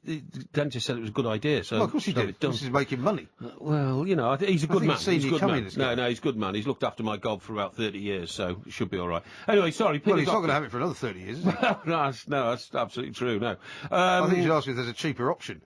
Speaker 2: the dentist said it was a good idea. So
Speaker 1: Well, of course you
Speaker 2: so
Speaker 1: do.
Speaker 2: it's done.
Speaker 1: This is making money.
Speaker 2: Well, you know, I think he's a good
Speaker 1: think
Speaker 2: man.
Speaker 1: he's seen
Speaker 2: He's a
Speaker 1: you
Speaker 2: good
Speaker 1: coming,
Speaker 2: man.
Speaker 1: this
Speaker 2: No,
Speaker 1: guy.
Speaker 2: no, he's a good man. He's looked after my gob for about 30 years, so it should be all right. Anyway, sorry.
Speaker 1: Well,
Speaker 2: Peter
Speaker 1: he's not
Speaker 2: got-
Speaker 1: going to have it for another 30 years, is he?
Speaker 2: no, that's absolutely true. No,
Speaker 1: I think you should ask me if there's a cheaper option.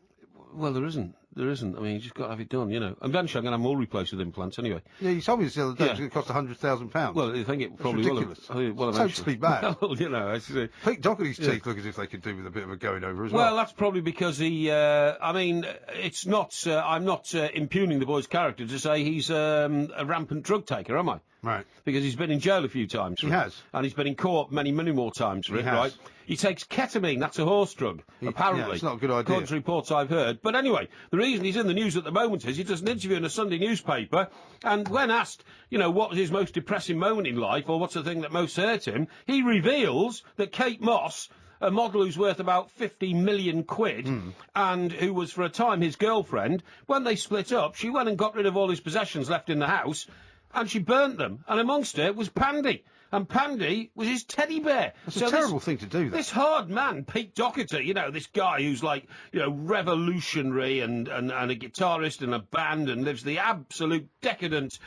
Speaker 2: well, there isn't. There isn't. I mean, you just got to have it done, you know. Eventually, I'm going to have them all replaced with implants anyway.
Speaker 1: Yeah, you told me this the other day.
Speaker 2: Yeah.
Speaker 1: It's going to cost £100,000.
Speaker 2: Well, I think it probably
Speaker 1: ridiculous.
Speaker 2: will. I think it will
Speaker 1: Totally
Speaker 2: eventually.
Speaker 1: bad.
Speaker 2: Well, you know, it's,
Speaker 1: Pete Doherty's teeth look as if they could do with a bit of a going over as
Speaker 2: well,
Speaker 1: well.
Speaker 2: that's probably because he. I mean, it's not. I'm not impugning the boy's character to say he's a rampant drug taker, am I?
Speaker 1: Right.
Speaker 2: Because he's been in jail a few times. For
Speaker 1: He
Speaker 2: it.
Speaker 1: has.
Speaker 2: And he's been in court many more times for
Speaker 1: He
Speaker 2: it,
Speaker 1: has.
Speaker 2: right? He takes ketamine, that's a horse drug, apparently.
Speaker 1: yeah, it's not a good idea.
Speaker 2: According to reports I've heard. But anyway, the reason he's in the news at the moment is he does an interview in a Sunday newspaper, and when asked, you know, what was his most depressing moment in life, or what's the thing that most hurt him, he reveals that Kate Moss, a model who's worth about 50 million quid, and who was for a time his girlfriend, when they split up, she went and got rid of all his possessions left in the house, and she burnt them. And amongst it was Pandy. And Pandy was his teddy bear.
Speaker 1: It's a terrible thing to do, that.
Speaker 2: This hard man, Pete Doherty, you know, this guy who's like, you know, revolutionary and a guitarist in a band and lives the absolute decadent,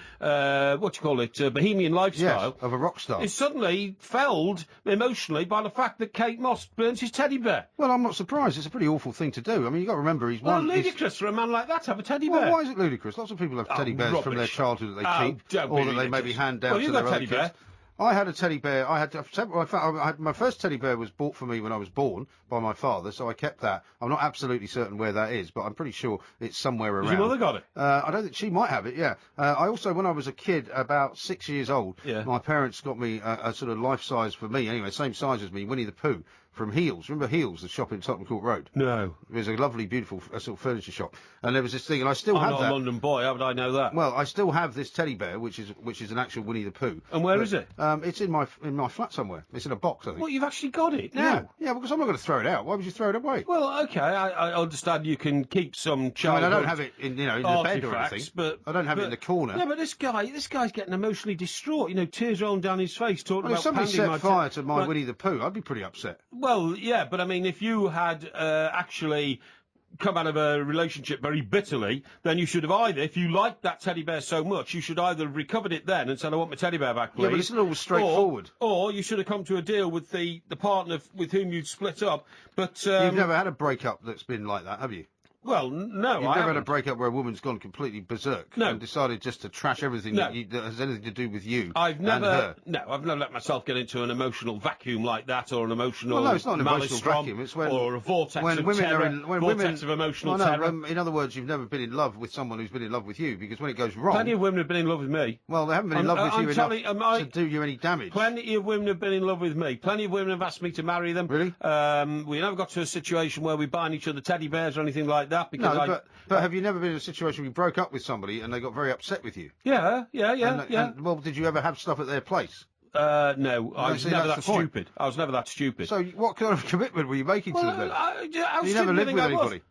Speaker 2: bohemian lifestyle.
Speaker 1: Yes, of a rock star.
Speaker 2: Is suddenly felled emotionally by the fact that Kate Moss burns his teddy bear.
Speaker 1: Well, I'm not surprised. It's a pretty awful thing to do. I mean, you've got to remember he's
Speaker 2: Well,
Speaker 1: one... he's-
Speaker 2: ludicrous for a man like that to have a teddy
Speaker 1: Well,
Speaker 2: bear.
Speaker 1: why is it ludicrous? Lots of people have teddy bears from their
Speaker 2: rubbish.
Speaker 1: childhood that they
Speaker 2: Oh,
Speaker 1: keep,
Speaker 2: don't
Speaker 1: or
Speaker 2: be
Speaker 1: that they maybe
Speaker 2: ridiculous.
Speaker 1: hand down
Speaker 2: Well,
Speaker 1: to
Speaker 2: you
Speaker 1: their
Speaker 2: got
Speaker 1: other
Speaker 2: teddy
Speaker 1: kids.
Speaker 2: bear.
Speaker 1: I had a teddy bear. I had my first teddy bear was bought for me when I was born by my father, so I kept that. I'm not absolutely certain where that is, but I'm pretty sure it's somewhere around.
Speaker 2: Has your mother got it?
Speaker 1: I don't think she might have it. Yeah. I also, when I was a kid, about 6 years old,
Speaker 2: Yeah.
Speaker 1: my parents got me a sort of life size for me, anyway, same size as me, Winnie the Pooh from Heels. Remember Heels, the shop in Tottenham Court Road?
Speaker 2: No.
Speaker 1: It was a lovely, beautiful sort of furniture shop, and there was this thing, and I still
Speaker 2: I'm
Speaker 1: have
Speaker 2: not
Speaker 1: that.
Speaker 2: a London boy, how would I know that?
Speaker 1: Well, I still have this teddy bear, which is an actual Winnie the Pooh.
Speaker 2: And where
Speaker 1: But,
Speaker 2: is it?
Speaker 1: It's in my flat somewhere. It's in a box, I think.
Speaker 2: Well, you've actually got it
Speaker 1: yeah,
Speaker 2: now.
Speaker 1: yeah, because I'm not going to throw it out. Why would you throw it away?
Speaker 2: Well, okay, I understand you can keep some
Speaker 1: I mean,
Speaker 2: childhood
Speaker 1: I don't have it in the bed or
Speaker 2: artifacts,
Speaker 1: anything.
Speaker 2: but
Speaker 1: I don't have it in the corner.
Speaker 2: Yeah, but this guy's getting emotionally distraught. You know, tears rolling down his face, talking
Speaker 1: Well, if
Speaker 2: about
Speaker 1: somebody
Speaker 2: Pandy,
Speaker 1: set
Speaker 2: my
Speaker 1: fire to my
Speaker 2: my-
Speaker 1: Winnie the Pooh, I'd be pretty upset.
Speaker 2: Well, yeah, but I mean, if you had actually come out of a relationship very bitterly, then you should have either, if you liked that teddy bear so much, you should either have recovered it then and said, I want my teddy bear back, please.
Speaker 1: Yeah, but it's not always straightforward.
Speaker 2: Or you should have come to a deal with the partner with whom you'd split up. But
Speaker 1: You've never had a breakup that's been like that, have you?
Speaker 2: well, no,
Speaker 1: You've
Speaker 2: I
Speaker 1: never had a
Speaker 2: haven't.
Speaker 1: breakup where a woman's gone completely berserk
Speaker 2: No.
Speaker 1: and decided just to trash everything
Speaker 2: No.
Speaker 1: that has anything to do with you
Speaker 2: I've
Speaker 1: and
Speaker 2: never,
Speaker 1: her.
Speaker 2: I've never let myself get into an emotional vacuum like that, or an emotional
Speaker 1: Well, no, it's not an emotional
Speaker 2: maelstrom,
Speaker 1: vacuum. It's when
Speaker 2: or a vortex
Speaker 1: when
Speaker 2: of
Speaker 1: women
Speaker 2: terror,
Speaker 1: are in, when
Speaker 2: vortex
Speaker 1: women
Speaker 2: of emotional
Speaker 1: well, no,
Speaker 2: terror.
Speaker 1: in other words, you've never been in love with someone who's been in love with you, because when it goes wrong,
Speaker 2: Plenty of women have been in love with me.
Speaker 1: well, they haven't been in
Speaker 2: I'm-
Speaker 1: love with
Speaker 2: I'm
Speaker 1: you
Speaker 2: telling- am
Speaker 1: enough
Speaker 2: I-
Speaker 1: to do you any damage.
Speaker 2: Plenty of women have been in love with me. Plenty of women have asked me to marry them.
Speaker 1: Really?
Speaker 2: We never got to a situation where we're buying each other teddy bears or anything like that. Because
Speaker 1: No, but have you never been in a situation where you broke up with somebody and they got very upset with you?
Speaker 2: yeah.
Speaker 1: And, well, did you ever have stuff at their place?
Speaker 2: No, I was
Speaker 1: see,
Speaker 2: never
Speaker 1: that's
Speaker 2: that
Speaker 1: the point.
Speaker 2: stupid. I was never that stupid.
Speaker 1: So what kind of commitment were you making to them then?
Speaker 2: how
Speaker 1: you
Speaker 2: stupid
Speaker 1: never
Speaker 2: do
Speaker 1: lived
Speaker 2: think
Speaker 1: with
Speaker 2: I was?
Speaker 1: anybody?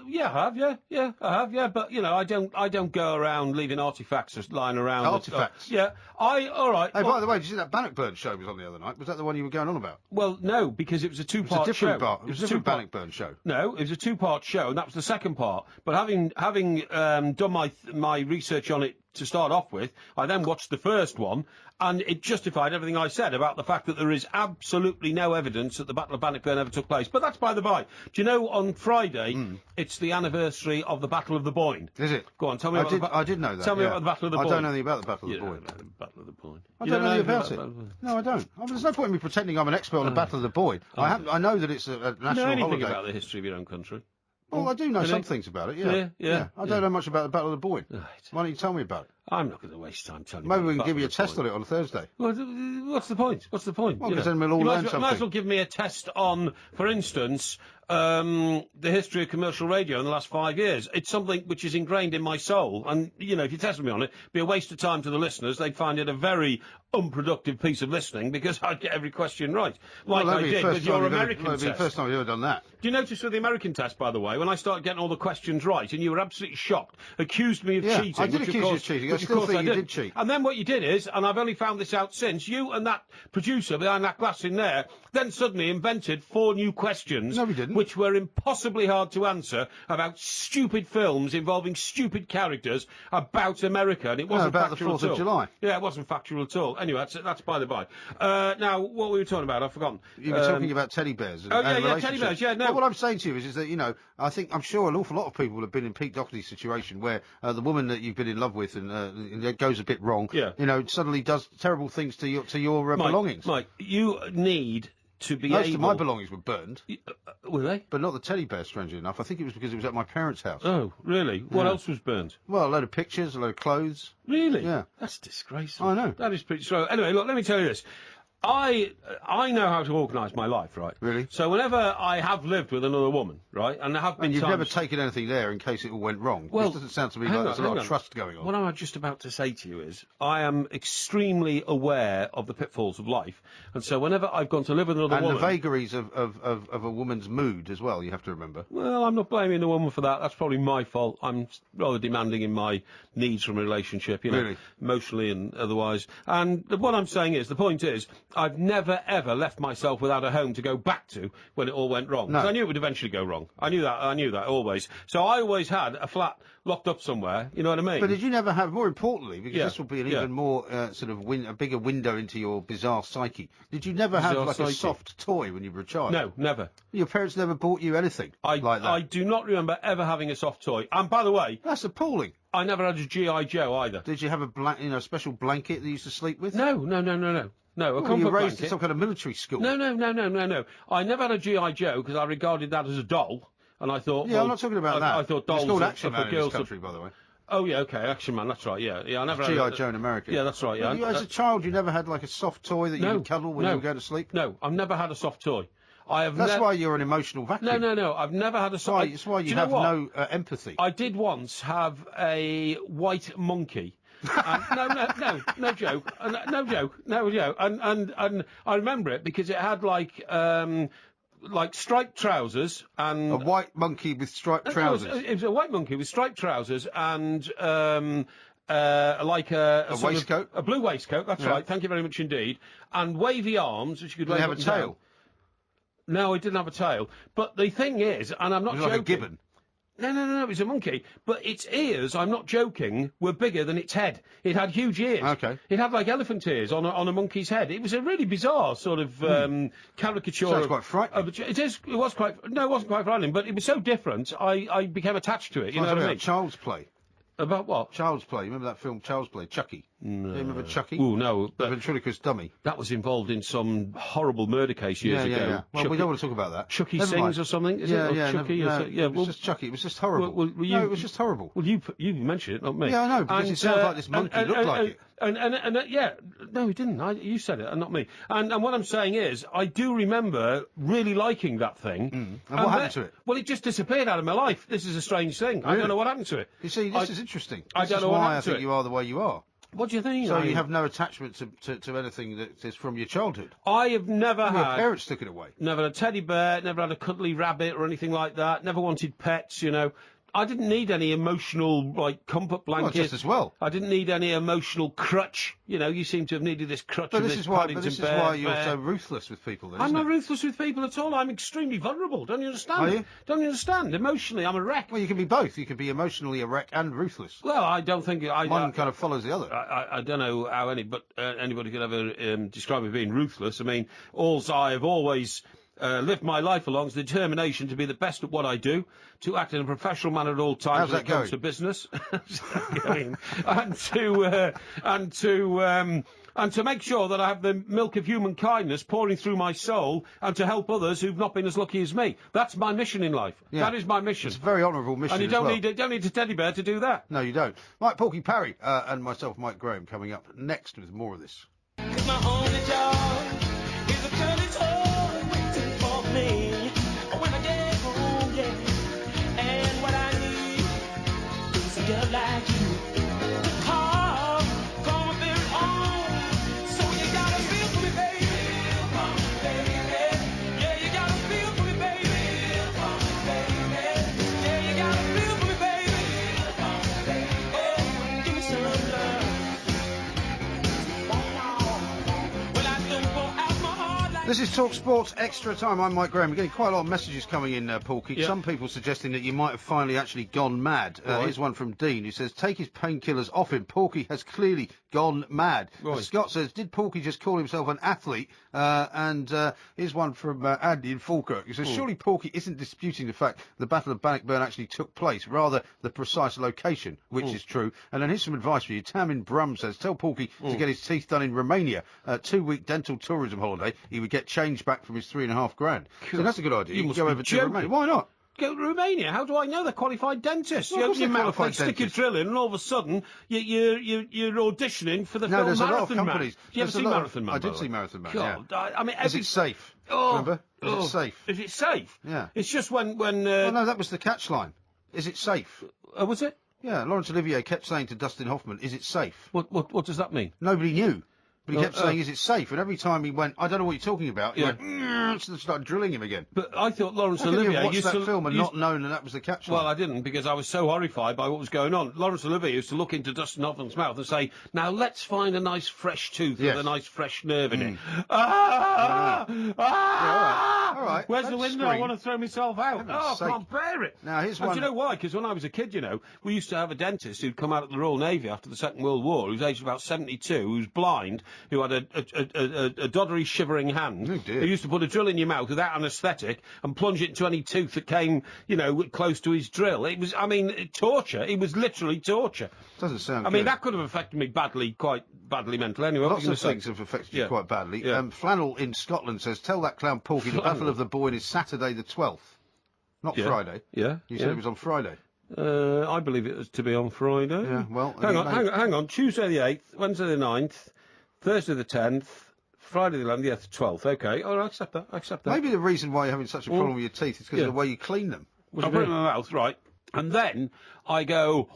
Speaker 2: Yeah, I have. But you know, I don't go around leaving artifacts just lying around.
Speaker 1: Artifacts?
Speaker 2: Yeah, all right.
Speaker 1: Hey,
Speaker 2: well,
Speaker 1: by the way, did you see that Bannockburn show was on the other night? Was that the one you were going on about?
Speaker 2: well, no, because it was a
Speaker 1: It was
Speaker 2: two-part
Speaker 1: a different
Speaker 2: show.
Speaker 1: part. It was a different
Speaker 2: two-part-
Speaker 1: Bannockburn show.
Speaker 2: No, it was a two-part show, and that was the second part. But having done my research on it to start off with, I then watched the first one, and it justified everything I said about the fact that there is absolutely no evidence that the Battle of Bannockburn ever took place. But that's by the by. Do you know, on Friday, it's the anniversary of the Battle of the Boyne.
Speaker 1: Is it?
Speaker 2: Go on, tell me
Speaker 1: I
Speaker 2: about
Speaker 1: did.
Speaker 2: the
Speaker 1: I did know that.
Speaker 2: Tell me
Speaker 1: yeah.
Speaker 2: about the Battle of the
Speaker 1: I
Speaker 2: Boyne.
Speaker 1: don't know anything about the Battle of
Speaker 2: You
Speaker 1: the
Speaker 2: don't
Speaker 1: Boyne.
Speaker 2: know the Battle of the Boyne.
Speaker 1: I
Speaker 2: You
Speaker 1: don't know anything about
Speaker 2: the
Speaker 1: it.
Speaker 2: Battle of the Boyne?
Speaker 1: No, I don't. I mean, there's no point in me pretending I'm an expert on the Battle of the Boyne. I know that it's a
Speaker 2: Do you know
Speaker 1: national
Speaker 2: anything
Speaker 1: holiday.
Speaker 2: about the history of your own country?
Speaker 1: Well, I do know
Speaker 2: Really?
Speaker 1: some things about it. Yeah.
Speaker 2: Yeah.
Speaker 1: I don't know much about the Battle of the Boyne.
Speaker 2: Right.
Speaker 1: Why don't you tell me about it?
Speaker 2: I'm not going to waste time telling you.
Speaker 1: Maybe
Speaker 2: about
Speaker 1: we
Speaker 2: the
Speaker 1: can give you a
Speaker 2: Battle of
Speaker 1: test
Speaker 2: the
Speaker 1: on it on Thursday.
Speaker 2: Well, what's the point? What's the point?
Speaker 1: Well,
Speaker 2: You
Speaker 1: 'cause
Speaker 2: know?
Speaker 1: then we'll all
Speaker 2: You might
Speaker 1: learn
Speaker 2: as well- Might as
Speaker 1: something.
Speaker 2: well give me a test on, for instance, the history of commercial radio in the last 5 years. It's something which is ingrained in my soul, and, you know, if you tested me on it, it'd be a waste of time to the listeners. They'd find it a very unproductive piece of listening because I'd get every question right, like I did with your American
Speaker 1: It'd be the
Speaker 2: test.
Speaker 1: first time you've ever done that.
Speaker 2: Do you notice with the American test, by the way, when I started getting all the questions right, and you were absolutely shocked, accused me of cheating.
Speaker 1: I did
Speaker 2: which of
Speaker 1: accuse you
Speaker 2: course-
Speaker 1: of cheating. I
Speaker 2: which of
Speaker 1: still
Speaker 2: course
Speaker 1: think you
Speaker 2: didn't.
Speaker 1: did cheat.
Speaker 2: And then what you did is, and I've only found this out since, you and that producer behind that glass in there then suddenly invented 4 new questions.
Speaker 1: No, we didn't.
Speaker 2: Which were impossibly hard to answer about stupid films involving stupid characters about America, and it wasn't
Speaker 1: about the
Speaker 2: factual
Speaker 1: 4th
Speaker 2: at
Speaker 1: of
Speaker 2: all.
Speaker 1: July.
Speaker 2: Yeah, it wasn't factual at all. Anyway, that's by the by. Now, what were we talking about? I've forgotten.
Speaker 1: You were talking about teddy bears. And,
Speaker 2: oh,
Speaker 1: and
Speaker 2: yeah, teddy
Speaker 1: relationships.
Speaker 2: bears, yeah, no.
Speaker 1: Well, what I'm saying to you is that, you know, I'm sure an awful lot of people have been in Pete Doherty's situation where the woman that you've been in love with and it goes a bit wrong,
Speaker 2: Yeah.
Speaker 1: you know, suddenly does terrible things to your belongings.
Speaker 2: Mike, you need to be
Speaker 1: Most
Speaker 2: able...
Speaker 1: of my belongings were burned,
Speaker 2: were they?
Speaker 1: but not the teddy bear, strangely enough. I think it was because it was at my parents' house.
Speaker 2: Oh, really? What
Speaker 1: Yeah.
Speaker 2: else was burnt?
Speaker 1: Well, a load of pictures, a load of clothes.
Speaker 2: Really?
Speaker 1: Yeah.
Speaker 2: That's disgraceful.
Speaker 1: I know.
Speaker 2: That is pretty slow. Anyway, look, let me tell you this. I know how to organise my life, right?
Speaker 1: Really?
Speaker 2: So whenever I have lived with another woman, right, and there have been
Speaker 1: And you've
Speaker 2: times...
Speaker 1: never taken anything there in case it all went wrong.
Speaker 2: Well,
Speaker 1: This doesn't sound to me
Speaker 2: hang
Speaker 1: like
Speaker 2: on,
Speaker 1: there's a lot
Speaker 2: hang
Speaker 1: of
Speaker 2: on.
Speaker 1: trust going on.
Speaker 2: What I'm just about to say to you is, I am extremely aware of the pitfalls of life, and so whenever I've gone to live with another
Speaker 1: And
Speaker 2: woman...
Speaker 1: the vagaries of a woman's mood as well, you have to remember.
Speaker 2: Well, I'm not blaming the woman for that. That's probably my fault. I'm rather demanding in my needs from a relationship, you know,
Speaker 1: Really?
Speaker 2: emotionally and otherwise. And what I'm saying is, the point is, I've never, ever left myself without a home to go back to when it all went wrong.
Speaker 1: No.
Speaker 2: 'Cause I knew it would eventually go wrong. I knew that always. So I always had a flat locked up somewhere, you know what I mean?
Speaker 1: But did you never have, more importantly, because
Speaker 2: Yeah,
Speaker 1: this will be an
Speaker 2: yeah.
Speaker 1: even more a bigger window into your bizarre psyche, did you never have
Speaker 2: Bizarre
Speaker 1: like a
Speaker 2: psyche?
Speaker 1: soft toy when you were a child?
Speaker 2: No, never.
Speaker 1: Your parents never bought you anything like that?
Speaker 2: I do not remember ever having a soft toy. And by the way,
Speaker 1: That's appalling.
Speaker 2: I never had a G.I. Joe either.
Speaker 1: Did you have a special blanket that you used to sleep with?
Speaker 2: No, a
Speaker 1: Well,
Speaker 2: comfort
Speaker 1: you were raised
Speaker 2: blanket.
Speaker 1: in some kind of military school.
Speaker 2: No. I never had a G.I. Joe because I regarded that as a doll. And I thought...
Speaker 1: Yeah,
Speaker 2: well,
Speaker 1: I'm not talking about that.
Speaker 2: I thought dolls
Speaker 1: It's called
Speaker 2: are
Speaker 1: Action
Speaker 2: for
Speaker 1: Man in
Speaker 2: girls
Speaker 1: this country, by the way.
Speaker 2: Oh, yeah, OK, Action Man, that's right, yeah. I never had
Speaker 1: G.I. Joe in America.
Speaker 2: Yeah, that's right, yeah.
Speaker 1: Well, you, as a child, you never had like a soft toy that you would cuddle when you would go to sleep?
Speaker 2: No, I've never had a soft toy.
Speaker 1: That's why you're an emotional vacuum.
Speaker 2: No, I've never had a soft...
Speaker 1: That's why
Speaker 2: Do
Speaker 1: you
Speaker 2: know
Speaker 1: have
Speaker 2: what?
Speaker 1: no empathy.
Speaker 2: I did once have a white monkey. No joke. No joke. And I remember it because it had like striped trousers and
Speaker 1: A white monkey with striped trousers.
Speaker 2: It was a white monkey with striped trousers and like a sort of-
Speaker 1: waistcoat?
Speaker 2: a blue waistcoat. That's
Speaker 1: Yeah.
Speaker 2: right. Thank you very much indeed. And wavy arms, which you could
Speaker 1: Did
Speaker 2: wave
Speaker 1: it have
Speaker 2: up
Speaker 1: a
Speaker 2: and down.
Speaker 1: tail?
Speaker 2: No, it didn't have a tail. But the thing is, and I'm not
Speaker 1: It was
Speaker 2: joking.
Speaker 1: like a gibbon.
Speaker 2: No, it was a monkey. But its ears, I'm not joking, were bigger than its head. It had huge ears.
Speaker 1: Okay.
Speaker 2: It had like elephant ears on a monkey's head. It was a really bizarre sort of caricature.
Speaker 1: Sounds
Speaker 2: of-
Speaker 1: quite frightening.
Speaker 2: It wasn't quite frightening, but it was so different, I became attached to it, you know what I mean?
Speaker 1: Child's Play.
Speaker 2: About what?
Speaker 1: Child's Play. You remember that film Child's Play? Chucky. No. You remember Chucky?
Speaker 2: Oh, no,
Speaker 1: The
Speaker 2: but
Speaker 1: ventriloquist dummy.
Speaker 2: that was involved in some horrible murder case years ago.
Speaker 1: Yeah. Well, we
Speaker 2: Chucky-
Speaker 1: don't want to talk about that.
Speaker 2: Chucky
Speaker 1: Never
Speaker 2: Sings
Speaker 1: mind.
Speaker 2: or something, is it? Or Chucky?
Speaker 1: It was just Chucky. It was just horrible.
Speaker 2: Well,
Speaker 1: No, it was just horrible.
Speaker 2: Well, you mentioned it, not me.
Speaker 1: Yeah, I know, because it sounds like this monkey looked like it.
Speaker 2: Yeah, no, he didn't. You said it, and not me. And what I'm saying is, I do remember really liking that thing.
Speaker 1: And what happened to it?
Speaker 2: Well, it just disappeared out of my life. This is a strange thing. I
Speaker 1: Really?
Speaker 2: don't know what happened to it.
Speaker 1: You see, this is interesting.
Speaker 2: I
Speaker 1: This
Speaker 2: don't
Speaker 1: is
Speaker 2: know what
Speaker 1: why I
Speaker 2: happened to
Speaker 1: think
Speaker 2: it.
Speaker 1: you are the way you are.
Speaker 2: What do you think?
Speaker 1: So
Speaker 2: I
Speaker 1: you
Speaker 2: mean,
Speaker 1: have no attachment to anything that is from your childhood.
Speaker 2: I have never
Speaker 1: Your
Speaker 2: had.
Speaker 1: parents took it away.
Speaker 2: Never had a teddy bear, never had a cuddly rabbit or anything like that, never wanted pets, you know. I didn't need any emotional, like, comfort blanket.
Speaker 1: just as well.
Speaker 2: I didn't need any emotional crutch. You know, you seem to have needed this crutch
Speaker 1: But
Speaker 2: of
Speaker 1: this
Speaker 2: this
Speaker 1: is why.
Speaker 2: Paddington
Speaker 1: But this is
Speaker 2: bear
Speaker 1: why you're
Speaker 2: bear.
Speaker 1: so ruthless with people. Then,
Speaker 2: I'm
Speaker 1: isn't
Speaker 2: not
Speaker 1: it?
Speaker 2: ruthless with people at all. I'm extremely vulnerable. Don't you understand?
Speaker 1: Are
Speaker 2: it?
Speaker 1: you?
Speaker 2: Don't you understand? Emotionally, I'm a wreck.
Speaker 1: Well, you can be both. You can be emotionally a wreck and ruthless.
Speaker 2: Well, I don't think
Speaker 1: One kind of follows the other.
Speaker 2: I don't know how anybody could ever describe me being ruthless. I mean, I have always lived my life along is the determination to be the best at what I do, to act in a professional manner at all times
Speaker 1: How's
Speaker 2: when
Speaker 1: that
Speaker 2: it comes
Speaker 1: going?
Speaker 2: to business, How's that going? and to make sure that I have the milk of human kindness pouring through my soul, and to help others who've not been as lucky as me. That's my mission in life.
Speaker 1: Yeah.
Speaker 2: That is my mission.
Speaker 1: It's a very honourable mission.
Speaker 2: And you
Speaker 1: as
Speaker 2: don't
Speaker 1: well.
Speaker 2: need a teddy bear to do that.
Speaker 1: No, you don't. Mike Porky Parry and myself, Mike Graham, coming up next with more of this.
Speaker 5: Cause my only job is a curly toy waiting for me. When I get
Speaker 1: This is Talk Sports Extra Time. I'm Mike Graham. We're getting quite a lot of messages coming in, Porky.
Speaker 2: Yeah.
Speaker 1: Some people suggesting that you might have finally actually gone mad.
Speaker 2: Right.
Speaker 1: Here's one from Dean who says, take his painkillers off him. Porky has clearly gone mad.
Speaker 2: Right.
Speaker 1: Scott says, did Porky just call himself an athlete? Here's one from Andy in Falkirk who says, surely Porky isn't disputing the fact the Battle of Bannockburn actually took place, rather the precise location, which is true. And then here's some advice for you. Tam in Brum says, tell Porky to get his teeth done in Romania. 2-week dental tourism holiday. He would get change back from his $3,500. So that's a good idea.
Speaker 2: You
Speaker 1: You
Speaker 2: must
Speaker 1: can go
Speaker 2: be
Speaker 1: over to
Speaker 2: joking.
Speaker 1: Romania. Why not?
Speaker 2: Go to Romania. How do I know they're qualified dentists?
Speaker 1: Well,
Speaker 2: You
Speaker 1: of course
Speaker 2: open your
Speaker 1: they're
Speaker 2: mouth, they
Speaker 1: qualified
Speaker 2: stick your
Speaker 1: dentists.
Speaker 2: drill in, and all of a sudden you're auditioning for the
Speaker 1: No,
Speaker 2: film
Speaker 1: there's a lot of
Speaker 2: Marathon Man.
Speaker 1: companies.
Speaker 2: Do you ever
Speaker 1: There's a
Speaker 2: see
Speaker 1: lot of-
Speaker 2: Marathon Man?
Speaker 1: I
Speaker 2: by
Speaker 1: did
Speaker 2: the
Speaker 1: see
Speaker 2: way?
Speaker 1: Marathon Man,
Speaker 2: God,
Speaker 1: yeah.
Speaker 2: I mean,
Speaker 1: Is it safe? Remember? Is it safe?
Speaker 2: Is it safe?
Speaker 1: Yeah.
Speaker 2: It's just when
Speaker 1: Oh, no, that was the catch line. Is it safe?
Speaker 2: was it?
Speaker 1: Yeah, Laurence Olivier kept saying to Dustin Hoffman, is it safe?
Speaker 2: What does that mean?
Speaker 1: Nobody knew. But he
Speaker 2: Well,
Speaker 1: kept saying, is it safe? And every time he went, I don't know what you're talking about, he
Speaker 2: Yeah.
Speaker 1: went, so they started drilling him again.
Speaker 2: But I thought Laurence
Speaker 1: How could you
Speaker 2: Olivier
Speaker 1: have watched
Speaker 2: used
Speaker 1: that
Speaker 2: to
Speaker 1: film and
Speaker 2: used-
Speaker 1: not known that was the catch line?
Speaker 2: Well, I didn't, because I was so horrified by what was going on. Laurence Olivier used to look into Dustin Hoffman's mouth and say, now let's find a nice fresh tooth
Speaker 1: Yes.
Speaker 2: with a nice fresh nerve in it.
Speaker 1: All right.
Speaker 2: Where's the
Speaker 1: Don't
Speaker 2: window? I
Speaker 1: scream.
Speaker 2: want to throw myself out.
Speaker 1: Heaven's
Speaker 2: I
Speaker 1: sake.
Speaker 2: can't bear it.
Speaker 1: Now, here's
Speaker 2: And
Speaker 1: one-
Speaker 2: do you know why? Because when I was a kid, we used to have a dentist who'd come out of the Royal Navy after the Second World War, who was aged about 72, who was blind, who had a doddery, shivering hand,
Speaker 1: Oh, dear.
Speaker 2: who used to put a drill in your mouth without anaesthetic and plunge it into any tooth that came, close to his drill. It was, torture. It was literally torture.
Speaker 1: Doesn't sound
Speaker 2: I mean,
Speaker 1: good.
Speaker 2: that could have affected me quite badly mentally. Anyway, what
Speaker 1: Lots
Speaker 2: were you
Speaker 1: of
Speaker 2: gonna
Speaker 1: things
Speaker 2: say?
Speaker 1: have affected you
Speaker 2: Yeah.
Speaker 1: quite badly.
Speaker 2: Yeah.
Speaker 1: Flannel in Scotland says, tell that clown Porky the Battle of the Boyne is Saturday the 12th. Not
Speaker 2: Yeah.
Speaker 1: Friday.
Speaker 2: Yeah.
Speaker 1: You said it was on Friday.
Speaker 2: I believe it was to be on Friday.
Speaker 1: Yeah, well,
Speaker 2: hang on. Tuesday the 8th, Wednesday the 9th, Thursday the 10th, Friday the 11th, yes, 12th. Okay, I accept that.
Speaker 1: Maybe the reason why you're having such a problem with your teeth is because
Speaker 2: Yeah.
Speaker 1: of the way you clean them.
Speaker 2: I put it in my mouth, right, and then I go.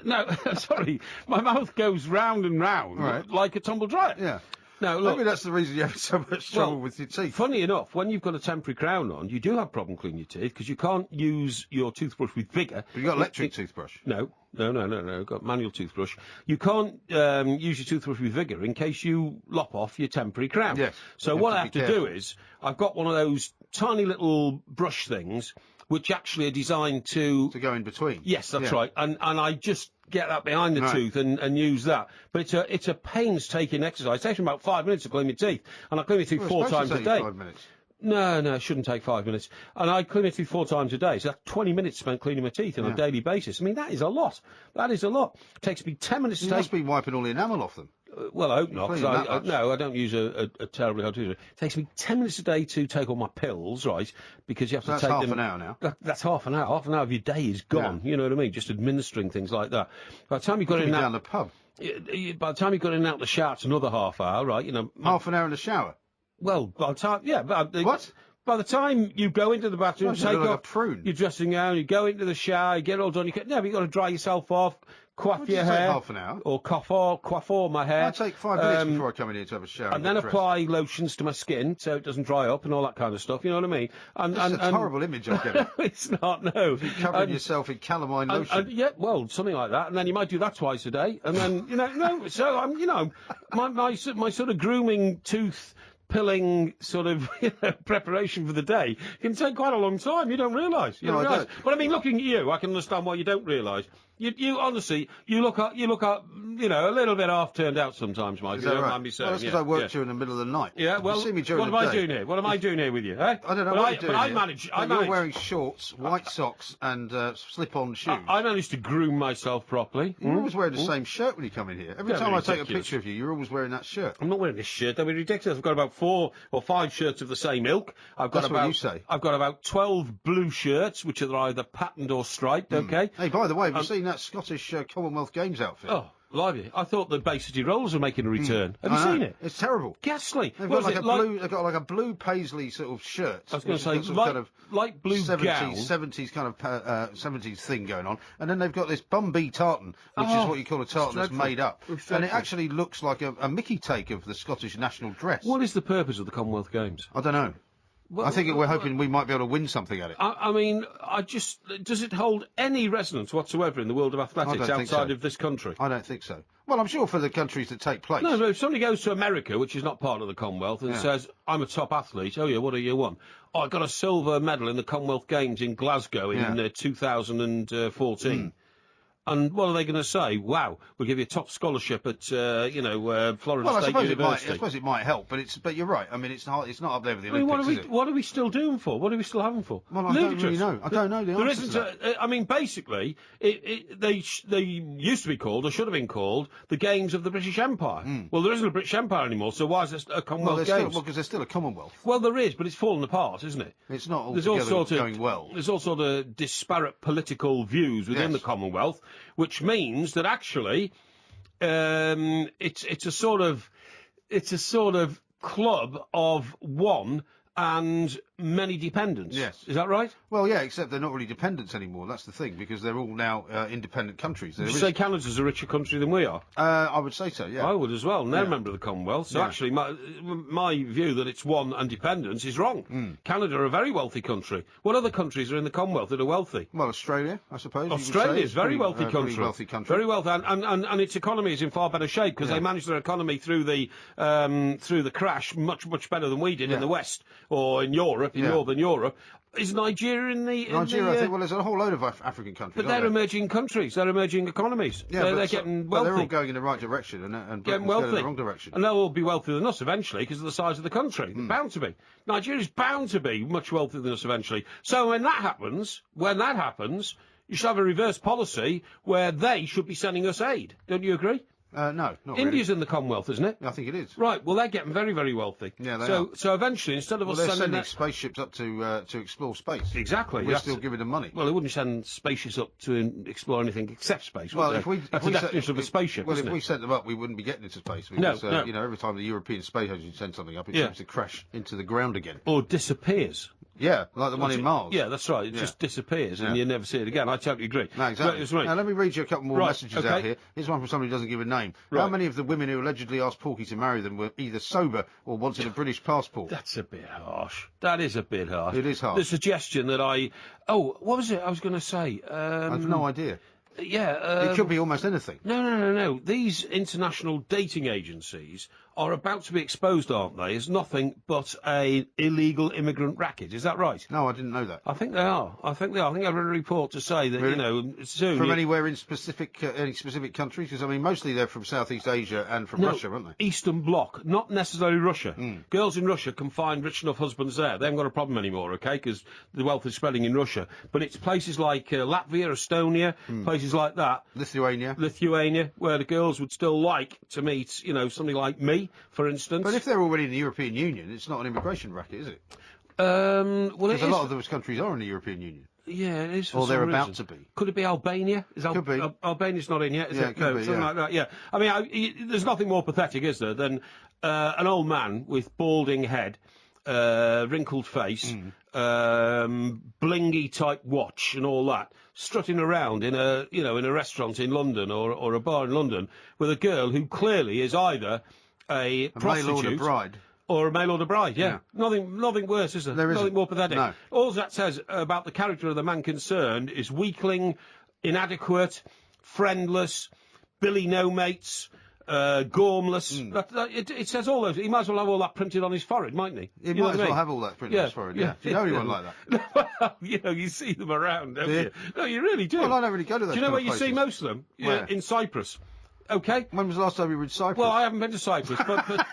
Speaker 2: No, sorry, my mouth goes round and round
Speaker 1: Right.
Speaker 2: like a tumble dryer.
Speaker 1: Yeah.
Speaker 2: No, look.
Speaker 1: Maybe that's the reason you're having so much trouble with your teeth.
Speaker 2: Funny enough, when you've got a temporary crown on, you do have problem cleaning your teeth because you can't use your toothbrush with vigour.
Speaker 1: But you've got electric toothbrush.
Speaker 2: No. Got manual toothbrush. You can't use your toothbrush with vigour in case you lop off your temporary crown.
Speaker 1: Yes.
Speaker 2: So
Speaker 1: You
Speaker 2: what I
Speaker 1: have
Speaker 2: have
Speaker 1: to
Speaker 2: to
Speaker 1: be
Speaker 2: do
Speaker 1: careful.
Speaker 2: is I've got one of those tiny little brush things which actually are designed to.
Speaker 1: To go in between.
Speaker 2: Yes, that's
Speaker 1: Yeah.
Speaker 2: right. And I just get that behind the
Speaker 1: Right.
Speaker 2: tooth and use that. But it's a painstaking exercise. It takes me about 5 minutes to clean my teeth, and I clean my teeth
Speaker 1: Well, it's
Speaker 2: 4
Speaker 1: supposed
Speaker 2: times
Speaker 1: to
Speaker 2: a
Speaker 1: take you
Speaker 2: day.
Speaker 1: 5 minutes.
Speaker 2: No, it shouldn't take 5 minutes. And I clean my teeth 4 times a day, so that's 20 minutes spent cleaning my teeth on a daily basis. I mean, that is a lot. That is a lot. It takes me 10 minutes to
Speaker 1: You
Speaker 2: take.
Speaker 1: must be wiping all the enamel off them.
Speaker 2: Well, I hope not. 'Cause
Speaker 1: Cleaning that much.
Speaker 2: No, I don't use a terribly hard toothbrush. It takes me 10 minutes a day to take all my pills, right? Because you have
Speaker 1: So
Speaker 2: to
Speaker 1: that's
Speaker 2: take
Speaker 1: half
Speaker 2: them.
Speaker 1: an hour now.
Speaker 2: That's half an hour. Half an hour of your day is gone.
Speaker 1: Yeah.
Speaker 2: You know what I mean? Just administering things like that. By the time you got
Speaker 1: Could
Speaker 2: in
Speaker 1: be
Speaker 2: and
Speaker 1: down
Speaker 2: out,
Speaker 1: the pub.
Speaker 2: by the time you got in and out the shower, it's another half hour, right?
Speaker 1: Half an hour in the shower.
Speaker 2: Well, by the time, yeah.
Speaker 1: What?
Speaker 2: By the time you go into the bathroom,
Speaker 1: Well, you
Speaker 2: take
Speaker 1: look like a
Speaker 2: off
Speaker 1: prune.
Speaker 2: your dressing gown, you go into the shower, you get it all done. But you've got to dry yourself off, coif
Speaker 1: What
Speaker 2: your
Speaker 1: does it take,
Speaker 2: hair,
Speaker 1: half an hour?
Speaker 2: or coiffure my hair.
Speaker 1: I take 5 minutes before I come in here to have a shower.
Speaker 2: And then
Speaker 1: get dressed.
Speaker 2: apply lotions to my skin so it doesn't dry up and all that kind of stuff. You know what I mean? And
Speaker 1: That's a horrible image I'm getting.
Speaker 2: it's not, no.
Speaker 1: Covering
Speaker 2: And-
Speaker 1: yourself in calamine lotion.
Speaker 2: and, yeah, well, something like that, and then you might do that twice a day, and then no. So I'm, my sort of grooming tooth pilling sort of preparation for the day can take quite a long time. You don't realise. You
Speaker 1: No,
Speaker 2: don't
Speaker 1: I
Speaker 2: realise.
Speaker 1: don't.
Speaker 2: But I mean, looking at you, I can understand why you don't realise. You honestly, you look up, a little bit half turned out sometimes, Mike.
Speaker 1: Is
Speaker 2: You
Speaker 1: that
Speaker 2: don't
Speaker 1: right?
Speaker 2: mind me saying.
Speaker 1: Well, that's
Speaker 2: yeah,
Speaker 1: because I work
Speaker 2: yeah.
Speaker 1: during the middle of the night.
Speaker 2: Yeah,
Speaker 1: If
Speaker 2: well,
Speaker 1: you see me during
Speaker 2: what am
Speaker 1: the
Speaker 2: I
Speaker 1: day,
Speaker 2: doing here? What am I doing here with you? Eh?
Speaker 1: I don't know
Speaker 2: But
Speaker 1: what you're doing
Speaker 2: But I
Speaker 1: here.
Speaker 2: manage.
Speaker 1: But you're wearing shorts, white socks, and slip-on shoes.
Speaker 2: I managed to groom myself properly.
Speaker 1: You're always wearing the same shirt when you come in here. Every
Speaker 2: Don't
Speaker 1: time
Speaker 2: be
Speaker 1: I take a
Speaker 2: ridiculous.
Speaker 1: picture of you, you're always wearing that shirt.
Speaker 2: I'm not wearing this shirt. That'd be ridiculous. I've got about 4 or 5 shirts of the same ilk. I've got
Speaker 1: That's what
Speaker 2: about,
Speaker 1: you say.
Speaker 2: I've got about 12 blue shirts, which are either patterned or striped. Okay.
Speaker 1: Hey, by the way, have you seen that Scottish Commonwealth Games outfit?
Speaker 2: Oh, lively! I thought the Bay City Rollers were making a return. Have
Speaker 1: I
Speaker 2: you
Speaker 1: know.
Speaker 2: seen it?
Speaker 1: It's terrible.
Speaker 2: Ghastly.
Speaker 1: They've
Speaker 2: What
Speaker 1: got
Speaker 2: is
Speaker 1: like
Speaker 2: it,
Speaker 1: a blue. They've got like a blue paisley sort of shirt.
Speaker 2: I was going
Speaker 1: which
Speaker 2: to
Speaker 1: has
Speaker 2: say
Speaker 1: got some
Speaker 2: light,
Speaker 1: kind of
Speaker 2: light blue
Speaker 1: 70s,
Speaker 2: gown.
Speaker 1: 70s kind of 70s thing going on, and then they've got this Bumby tartan, which is what you call a tartan that's
Speaker 2: dreadful.
Speaker 1: made up,
Speaker 2: It's
Speaker 1: and it
Speaker 2: dreadful.
Speaker 1: actually looks like a Mickey take of the Scottish national dress.
Speaker 2: What is the purpose of the Commonwealth Games?
Speaker 1: I don't know.
Speaker 2: Well,
Speaker 1: I think we're hoping we might be able to win something at it.
Speaker 2: I mean, does it hold any resonance whatsoever in the world of athletics
Speaker 1: don't think
Speaker 2: outside
Speaker 1: so.
Speaker 2: of this country?
Speaker 1: I don't think so. Well, I'm sure for the countries that take place.
Speaker 2: No, but if somebody goes to America, which is not part of the Commonwealth, and says, I'm a top athlete, oh yeah, what do you want? Oh, I got a silver medal in the Commonwealth Games in Glasgow in 2014. And what are they going to say? Wow, we'll give you a top scholarship at, Florida
Speaker 1: Well,
Speaker 2: State University.
Speaker 1: I suppose it might help, but you're right. I mean, it's not up there with the
Speaker 2: I mean,
Speaker 1: Olympics, is it?
Speaker 2: what are we still doing for? What are we still having for?
Speaker 1: Well, I don't really know. I don't know the
Speaker 2: There
Speaker 1: answer
Speaker 2: isn't.
Speaker 1: to that.
Speaker 2: I mean, basically, they used to be called, or should have been called, the Games of the British Empire. Well, there isn't a British Empire anymore, so why is there a Commonwealth Games?
Speaker 1: Because there's still a Commonwealth.
Speaker 2: Well, there is, but it's fallen apart, isn't it?
Speaker 1: It's not all
Speaker 2: There's all
Speaker 1: together
Speaker 2: sort of
Speaker 1: going well.
Speaker 2: There's all sort of disparate political views within
Speaker 1: Yes.
Speaker 2: the Commonwealth, which means that actually it's a sort of club of one and many dependents.
Speaker 1: Yes.
Speaker 2: Is that right?
Speaker 1: Well, yeah, except they're not really dependents anymore. That's the thing, because they're all now independent countries.
Speaker 2: Would you say Canada's a richer country than we are?
Speaker 1: I would say so, yeah.
Speaker 2: I would as well. And they're a member of the Commonwealth. So
Speaker 1: Yeah.
Speaker 2: actually, my view that it's one and dependence is wrong. Canada are a very wealthy country. What other countries are in the Commonwealth that are wealthy?
Speaker 1: Well, Australia, I suppose. you would
Speaker 2: Australia
Speaker 1: say.
Speaker 2: is a very wealthy country.
Speaker 1: Pretty wealthy country.
Speaker 2: Very wealthy, and its economy is in far better shape because they managed their economy through the crash much better than we did in the West or in Europe, in Northern Europe. Is Nigeria in the...
Speaker 1: Nigeria, I think, well, there's a whole load of African countries.
Speaker 2: But they're emerging countries. They're emerging economies.
Speaker 1: Yeah,
Speaker 2: they're getting wealthy.
Speaker 1: They're all going in the right direction, and
Speaker 2: Getting
Speaker 1: Britain's
Speaker 2: wealthy.
Speaker 1: going in the wrong direction.
Speaker 2: And they'll all be wealthier than us eventually because of the size of the country. They're bound to be. Nigeria's bound to be much wealthier than us eventually. So when that happens, you should have a reverse policy where they should be sending us aid. Don't you agree?
Speaker 1: No, not
Speaker 2: India's in the Commonwealth, isn't it?
Speaker 1: really. I think it is.
Speaker 2: Right, well, they're getting very, very wealthy.
Speaker 1: Yeah, they
Speaker 2: so,
Speaker 1: are.
Speaker 2: So eventually, instead of
Speaker 1: Well,
Speaker 2: us
Speaker 1: they're
Speaker 2: sending
Speaker 1: sending
Speaker 2: that...
Speaker 1: spaceships up to explore space.
Speaker 2: Exactly.
Speaker 1: We're
Speaker 2: that's
Speaker 1: still
Speaker 2: it.
Speaker 1: giving them money.
Speaker 2: Well, they wouldn't send spaceships up to explore anything except space,
Speaker 1: Well,
Speaker 2: would
Speaker 1: if we...
Speaker 2: they?
Speaker 1: if
Speaker 2: That's
Speaker 1: we
Speaker 2: the
Speaker 1: sent-
Speaker 2: definition of a spaceship,
Speaker 1: Well,
Speaker 2: isn't
Speaker 1: if
Speaker 2: it?
Speaker 1: we sent them up, we wouldn't be getting into space.
Speaker 2: No,
Speaker 1: Because,
Speaker 2: no.
Speaker 1: every time the European Space Agency sends something up, it
Speaker 2: Yeah.
Speaker 1: seems to crash into the ground again.
Speaker 2: Or disappears.
Speaker 1: Yeah, like the one in Mars.
Speaker 2: Yeah, that's right. It just disappears and you never see it again. I totally agree.
Speaker 1: No, exactly.
Speaker 2: Right, it's right.
Speaker 1: Now, let me read you a couple more
Speaker 2: Right,
Speaker 1: messages
Speaker 2: okay.
Speaker 1: out here. Here's one from somebody who doesn't give a name. How
Speaker 2: Right.
Speaker 1: many of the women who allegedly asked Porky to marry them were either sober or wanted a British passport?
Speaker 2: That's a bit harsh. That is a bit harsh.
Speaker 1: It is harsh.
Speaker 2: The suggestion that what was it I was going to say?
Speaker 1: I've no idea.
Speaker 2: Yeah.
Speaker 1: It could be almost anything.
Speaker 2: No. These international dating agencies are about to be exposed, aren't they, as nothing but an illegal immigrant racket. Is that right?
Speaker 1: No, I didn't know that.
Speaker 2: I think they are. I think I read a report to say that,
Speaker 1: Really?
Speaker 2: soon...
Speaker 1: From anywhere in any specific countries? Because, I mean, mostly they're from Southeast Asia and from Russia, aren't they?
Speaker 2: Eastern Bloc, not necessarily Russia. Girls in Russia can find rich enough husbands there. They haven't got a problem anymore, okay, because the wealth is spreading in Russia. But it's places like Latvia, Estonia, places like that,
Speaker 1: Lithuania.
Speaker 2: where the girls would still like to meet, somebody like me, for instance.
Speaker 1: But if they're already in the European Union, it's not an immigration racket, is it?
Speaker 2: well,
Speaker 1: Because a lot of those countries are in the European Union.
Speaker 2: Yeah, it is. For
Speaker 1: Or they're
Speaker 2: some
Speaker 1: about
Speaker 2: reason.
Speaker 1: to be.
Speaker 2: Could it be Albania?
Speaker 1: Could be.
Speaker 2: Albania's not in yet, is
Speaker 1: Yeah,
Speaker 2: it?
Speaker 1: it could be,
Speaker 2: something
Speaker 1: yeah.
Speaker 2: like that. Yeah. I mean, there's nothing more pathetic, is there, than an old man with balding head, wrinkled face, blingy type watch, and all that, strutting around in a restaurant in London or a bar in London with a girl who clearly is either a prostitute
Speaker 1: mail order bride.
Speaker 2: or a mail order bride, yeah. Nothing worse, is there?
Speaker 1: There isn't.
Speaker 2: Nothing more pathetic.
Speaker 1: No.
Speaker 2: All that says about the character of the man concerned is weakling, inadequate, friendless, Billy No Mates, gormless. It says all those. He might as well have all that printed on his forehead, mightn't he?
Speaker 1: He
Speaker 2: You know
Speaker 1: might
Speaker 2: what
Speaker 1: as
Speaker 2: I
Speaker 1: well
Speaker 2: mean?
Speaker 1: have all that printed on his forehead, yeah. Do you know anyone like that?
Speaker 2: You see them around, don't
Speaker 1: Do you?
Speaker 2: you? No, you really do.
Speaker 1: Well, I don't really go to those
Speaker 2: Do you know
Speaker 1: kind
Speaker 2: where
Speaker 1: of
Speaker 2: you see
Speaker 1: places.
Speaker 2: most of them?
Speaker 1: Where?
Speaker 2: In Cyprus. Okay?
Speaker 1: When was the last time you were in Cyprus?
Speaker 2: Well, I haven't been to Cyprus, but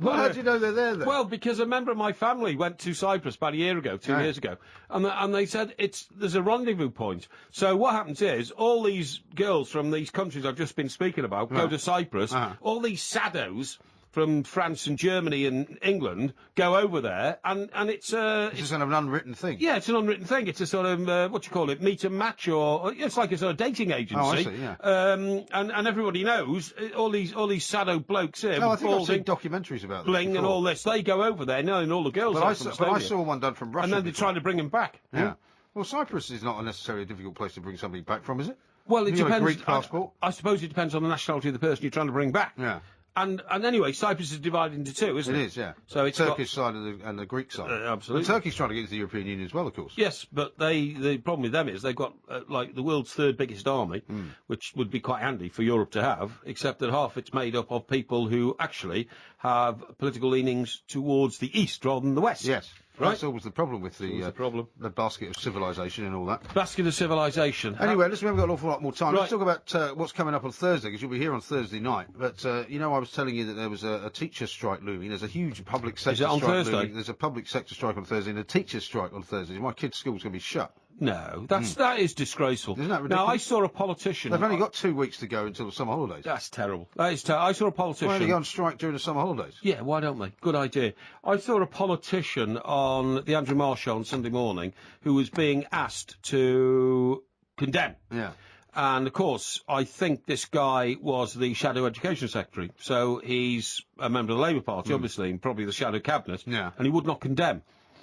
Speaker 1: Well, how do you know they're there then?
Speaker 2: Well, because a member of my family went to Cyprus about a year ago, 2
Speaker 1: Right.
Speaker 2: years ago, and they said there's a rendezvous point. So what happens is all these girls from these countries I've just been speaking about go to Cyprus. All these saddos from France and Germany and England go over there, and it's
Speaker 1: it's just kind of an unwritten thing.
Speaker 2: yeah, it's an unwritten thing. It's a sort of what you call it, meet and match, or it's like a sort of dating agency.
Speaker 1: Oh, I see, yeah.
Speaker 2: And everybody knows all these sado blokes here,
Speaker 1: No, I
Speaker 2: with
Speaker 1: think I've seen
Speaker 2: balding,
Speaker 1: documentaries about this
Speaker 2: bling and
Speaker 1: before.
Speaker 2: all this. They go over there, knowing all the girls.
Speaker 1: But
Speaker 2: are
Speaker 1: I,
Speaker 2: from
Speaker 1: but I
Speaker 2: Estonia.
Speaker 1: saw one done from Russia.
Speaker 2: And then they're
Speaker 1: before.
Speaker 2: trying to bring him back.
Speaker 1: Yeah. Well, Cyprus is not necessarily a difficult place to bring somebody back from, is it?
Speaker 2: Well, it
Speaker 1: You got a
Speaker 2: depends.
Speaker 1: Greek passport?
Speaker 2: I suppose it depends on the nationality of the person you're trying to bring back.
Speaker 1: Yeah.
Speaker 2: And anyway, Cyprus is divided into two, isn't it?
Speaker 1: It is, yeah.
Speaker 2: So it's
Speaker 1: Turkish side and the Greek side.
Speaker 2: absolutely.
Speaker 1: And Turkey's trying to get into the European Union as well, of course.
Speaker 2: Yes, but the problem with them is they've got like the world's third biggest army, which would be quite handy for Europe to have, except that half it's made up of people who actually have political leanings towards the east rather than the west.
Speaker 1: Yes.
Speaker 2: Right.
Speaker 1: That's always the problem with the
Speaker 2: problem.
Speaker 1: the basket of civilization and all that.
Speaker 2: Basket of civilization.
Speaker 1: Anyway, listen, we haven't got an awful lot more time.
Speaker 2: Right.
Speaker 1: Let's talk about what's coming up on Thursday, because you'll be here on Thursday night. But, you know, I was telling you that there was a teacher strike looming. There's a huge public sector
Speaker 2: it on
Speaker 1: strike
Speaker 2: Thursday?
Speaker 1: looming. There's a public sector strike on Thursday and a teacher's strike on Thursday. My kid's school's going to be shut.
Speaker 2: No, that is disgraceful.
Speaker 1: Isn't that
Speaker 2: Now,
Speaker 1: ridiculous?
Speaker 2: I saw a politician.
Speaker 1: They've only got 2 weeks to go until the summer holidays.
Speaker 2: That's terrible. That is I saw a politician.
Speaker 1: Why don't they go on strike during the summer holidays?
Speaker 2: Yeah, why don't they? Good idea. I saw a politician on the Andrew Marr show on Sunday morning who was being asked to condemn.
Speaker 1: Yeah.
Speaker 2: And, of course, I think this guy was the Shadow Education Secretary. So he's a member of the Labour Party, obviously, and probably the Shadow Cabinet.
Speaker 1: Yeah.
Speaker 2: And he would not condemn.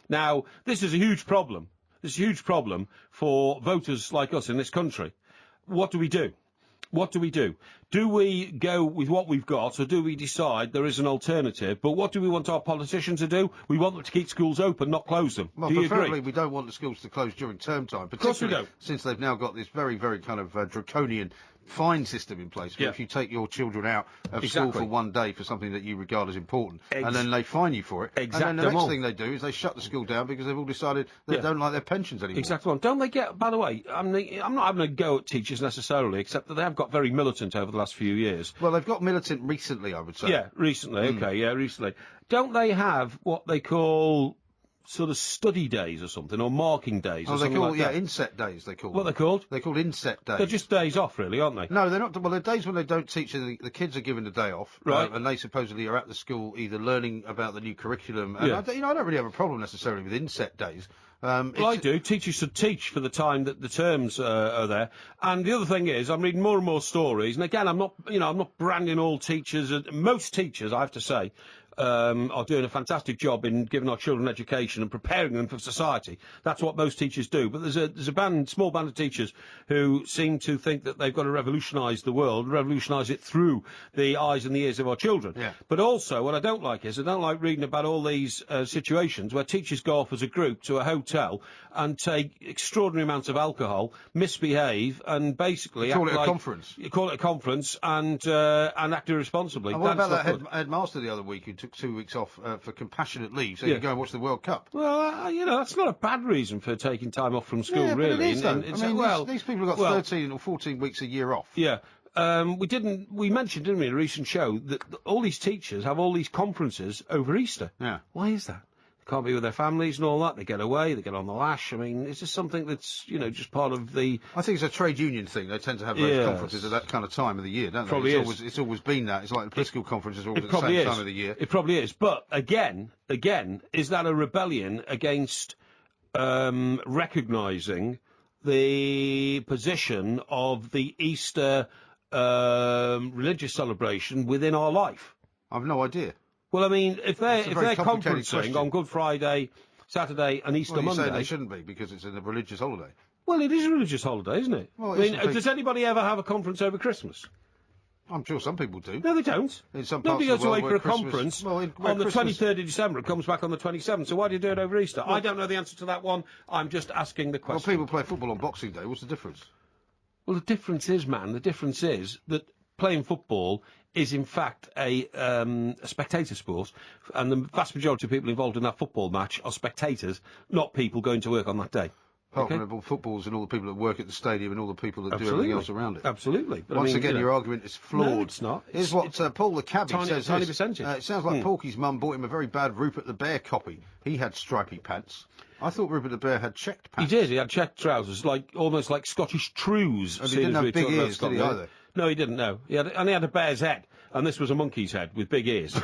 Speaker 2: Now, this is a huge problem. This is a huge problem for voters like us in this country. What do we do? What do we do? Do we go with what we've got, or do we decide there is an alternative? But what do we want our politicians to do? We want them to keep schools open, not close them.
Speaker 1: Well,
Speaker 2: do you
Speaker 1: preferably
Speaker 2: agree?
Speaker 1: we don't want the schools to close during term time,
Speaker 2: course we
Speaker 1: particularly
Speaker 2: don't.
Speaker 1: since they've now got this very, very kind of draconian fine system in place, where
Speaker 2: Yeah.
Speaker 1: if you take your children out of
Speaker 2: Exactly.
Speaker 1: school for one day for something that you regard as important, and
Speaker 2: Ex-
Speaker 1: then they fine you for it, and then the next
Speaker 2: Exactement.
Speaker 1: thing they do is they shut the school down because they've all decided they
Speaker 2: Yeah.
Speaker 1: don't like their pensions anymore.
Speaker 2: Exactly. Don't they get, by the way, I'm not having a go at teachers necessarily, except that they have got very militant over the last few years.
Speaker 1: Well, they've got militant recently, I would say.
Speaker 2: Yeah, recently. Okay, yeah, recently. Don't they have what they call sort of study days or something, or marking days
Speaker 1: Oh,
Speaker 2: or
Speaker 1: they
Speaker 2: something
Speaker 1: call
Speaker 2: like that?
Speaker 1: inset days. They call
Speaker 2: What
Speaker 1: them.
Speaker 2: they're called?
Speaker 1: They're called inset days.
Speaker 2: They're just days off, really, aren't they?
Speaker 1: No, they're not. Well, they're days when they don't teach, and the kids are given a day off,
Speaker 2: Right.
Speaker 1: and they supposedly are at the school either learning about the new curriculum. And
Speaker 2: Yeah.
Speaker 1: I don't really have a problem necessarily with inset days.
Speaker 2: Well, I
Speaker 1: It's-
Speaker 2: do. Teachers should teach for the time that the terms are there. And the other thing is, I'm reading more and more stories. And again, I'm not branding all teachers. Most teachers, I have to say, are doing a fantastic job in giving our children education and preparing them for society. That's what most teachers do. But there's a small band of teachers who seem to think that they've got to revolutionise the world, revolutionise it through the eyes and the ears of our children.
Speaker 1: Yeah.
Speaker 2: But also, what I don't like is I don't like reading about all these situations where teachers go off as a group to a hotel and take extraordinary amounts of alcohol, misbehave, and basically
Speaker 1: Call
Speaker 2: act
Speaker 1: it a
Speaker 2: like-
Speaker 1: conference.
Speaker 2: You call it a conference and act irresponsibly.
Speaker 1: And what
Speaker 2: That's
Speaker 1: about
Speaker 2: not
Speaker 1: that
Speaker 2: good.
Speaker 1: headmaster the other week who took 2 weeks off for compassionate leave so
Speaker 2: Yeah.
Speaker 1: you could go and watch the World Cup?
Speaker 2: Well, that's not a bad reason for taking time off from school,
Speaker 1: Yeah,
Speaker 2: really.
Speaker 1: but it is, though.
Speaker 2: And it's-
Speaker 1: I mean,
Speaker 2: well,
Speaker 1: these people have got
Speaker 2: well,
Speaker 1: 13 or 14 weeks a year off.
Speaker 2: Yeah. We mentioned, didn't we, in a recent show, that all these teachers have all these conferences over Easter.
Speaker 1: Yeah.
Speaker 2: Why is that? They can't be with their families and all that. They get away, they get on the lash. I mean, it's just something that's, just part of the...
Speaker 1: I think it's a trade union thing. They tend to have those
Speaker 2: Yes.
Speaker 1: conferences at that kind of time of the year, don't they?
Speaker 2: Probably is.
Speaker 1: It's always been that. It's like the political conferences are always
Speaker 2: It
Speaker 1: at the
Speaker 2: probably
Speaker 1: same
Speaker 2: is.
Speaker 1: time of the year.
Speaker 2: It probably is. But again, is that a rebellion against recognising the position of the Easter religious celebration within our life?
Speaker 1: I've no idea.
Speaker 2: Well, I mean, if they're
Speaker 1: very complicated
Speaker 2: conferencing
Speaker 1: question.
Speaker 2: on Good Friday, Saturday, and Easter
Speaker 1: Well, you're saying
Speaker 2: Monday.
Speaker 1: they shouldn't be because it's a religious holiday.
Speaker 2: Well, it is a religious holiday, isn't it?
Speaker 1: Well,
Speaker 2: I mean,
Speaker 1: it's a big-
Speaker 2: does anybody ever have a conference over Christmas?
Speaker 1: I'm sure some people do.
Speaker 2: No, they don't.
Speaker 1: In some
Speaker 2: Nobody
Speaker 1: parts of
Speaker 2: goes
Speaker 1: the
Speaker 2: away
Speaker 1: world
Speaker 2: for a
Speaker 1: where Christmas-
Speaker 2: conference
Speaker 1: well, where
Speaker 2: on the
Speaker 1: Christmas-
Speaker 2: 23rd of December and comes back on the 27th. So why do you do it over Easter? I don't know the answer to that one. I'm just asking the
Speaker 1: Well,
Speaker 2: question.
Speaker 1: people play football on Boxing Day. What's the difference?
Speaker 2: Well, the difference is, the difference is that playing football is in fact a spectator sport, and the vast majority of people involved in that football match are spectators, not people going to work on that day.
Speaker 1: Apart
Speaker 2: Okay.
Speaker 1: from all footballs and all the people that work at the stadium and all the people that do
Speaker 2: Absolutely.
Speaker 1: everything else around it.
Speaker 2: Absolutely. But I
Speaker 1: Once
Speaker 2: mean,
Speaker 1: again,
Speaker 2: you know,
Speaker 1: your argument is flawed.
Speaker 2: No, it's not.
Speaker 1: Here's
Speaker 2: It's-
Speaker 1: what Paul the cabbie
Speaker 2: tiny-
Speaker 1: says.
Speaker 2: tiny
Speaker 1: this.
Speaker 2: percentage.
Speaker 1: It sounds like Porky's mum bought him a very bad Rupert the Bear copy. He had stripy pants. I thought Rupert the Bear had checked
Speaker 2: He
Speaker 1: pants.
Speaker 2: did. He had checked trousers, almost like Scottish trews.
Speaker 1: Oh, he
Speaker 2: seeing
Speaker 1: didn't
Speaker 2: as
Speaker 1: have
Speaker 2: we
Speaker 1: big
Speaker 2: talk about
Speaker 1: ears, did he,
Speaker 2: Scotland.
Speaker 1: either?
Speaker 2: No, he didn't. No, he had a bear's head, and this was a monkey's head with big ears.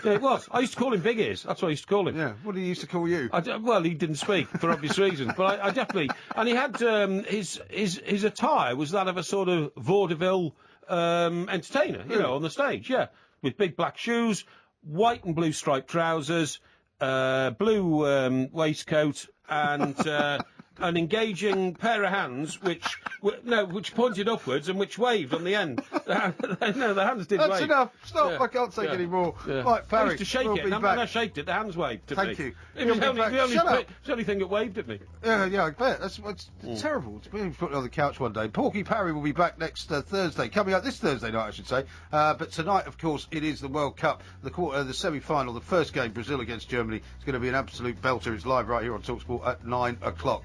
Speaker 2: Yeah, it was. I used to call him Big Ears. That's what I used to call him.
Speaker 1: Yeah, what did he used to call you?
Speaker 2: Well, he didn't speak for obvious reasons, but I definitely. And he had his attire was that of a sort of vaudeville entertainer, on the stage. Yeah, with big black shoes, white and blue striped trousers, blue waistcoat, and an engaging pair of hands which pointed upwards and which waved on the end. No, the hands did
Speaker 1: That's
Speaker 2: wave.
Speaker 1: enough. Stop.
Speaker 2: Yeah.
Speaker 1: I can't take
Speaker 2: Yeah.
Speaker 1: any more.
Speaker 2: Yeah.
Speaker 1: Right, Parry.
Speaker 2: I used to shake
Speaker 1: we'll
Speaker 2: it,
Speaker 1: be
Speaker 2: and
Speaker 1: back.
Speaker 2: when I shaked it, the hands waved to me.
Speaker 1: Thank you.
Speaker 2: It
Speaker 1: We'll
Speaker 2: was
Speaker 1: be
Speaker 2: only,
Speaker 1: back.
Speaker 2: the only
Speaker 1: Shut up.
Speaker 2: it's the only thing that waved at me.
Speaker 1: Yeah, I bet. It's terrible. It's been put on the couch one day. Porky Parry will be back next Thursday. Coming up this Thursday night, I should say. But tonight, of course, it is the World Cup, the semi-final, the first game, Brazil against Germany. It's going to be an absolute belter. It's live right here on TalkSport at 9 o'clock.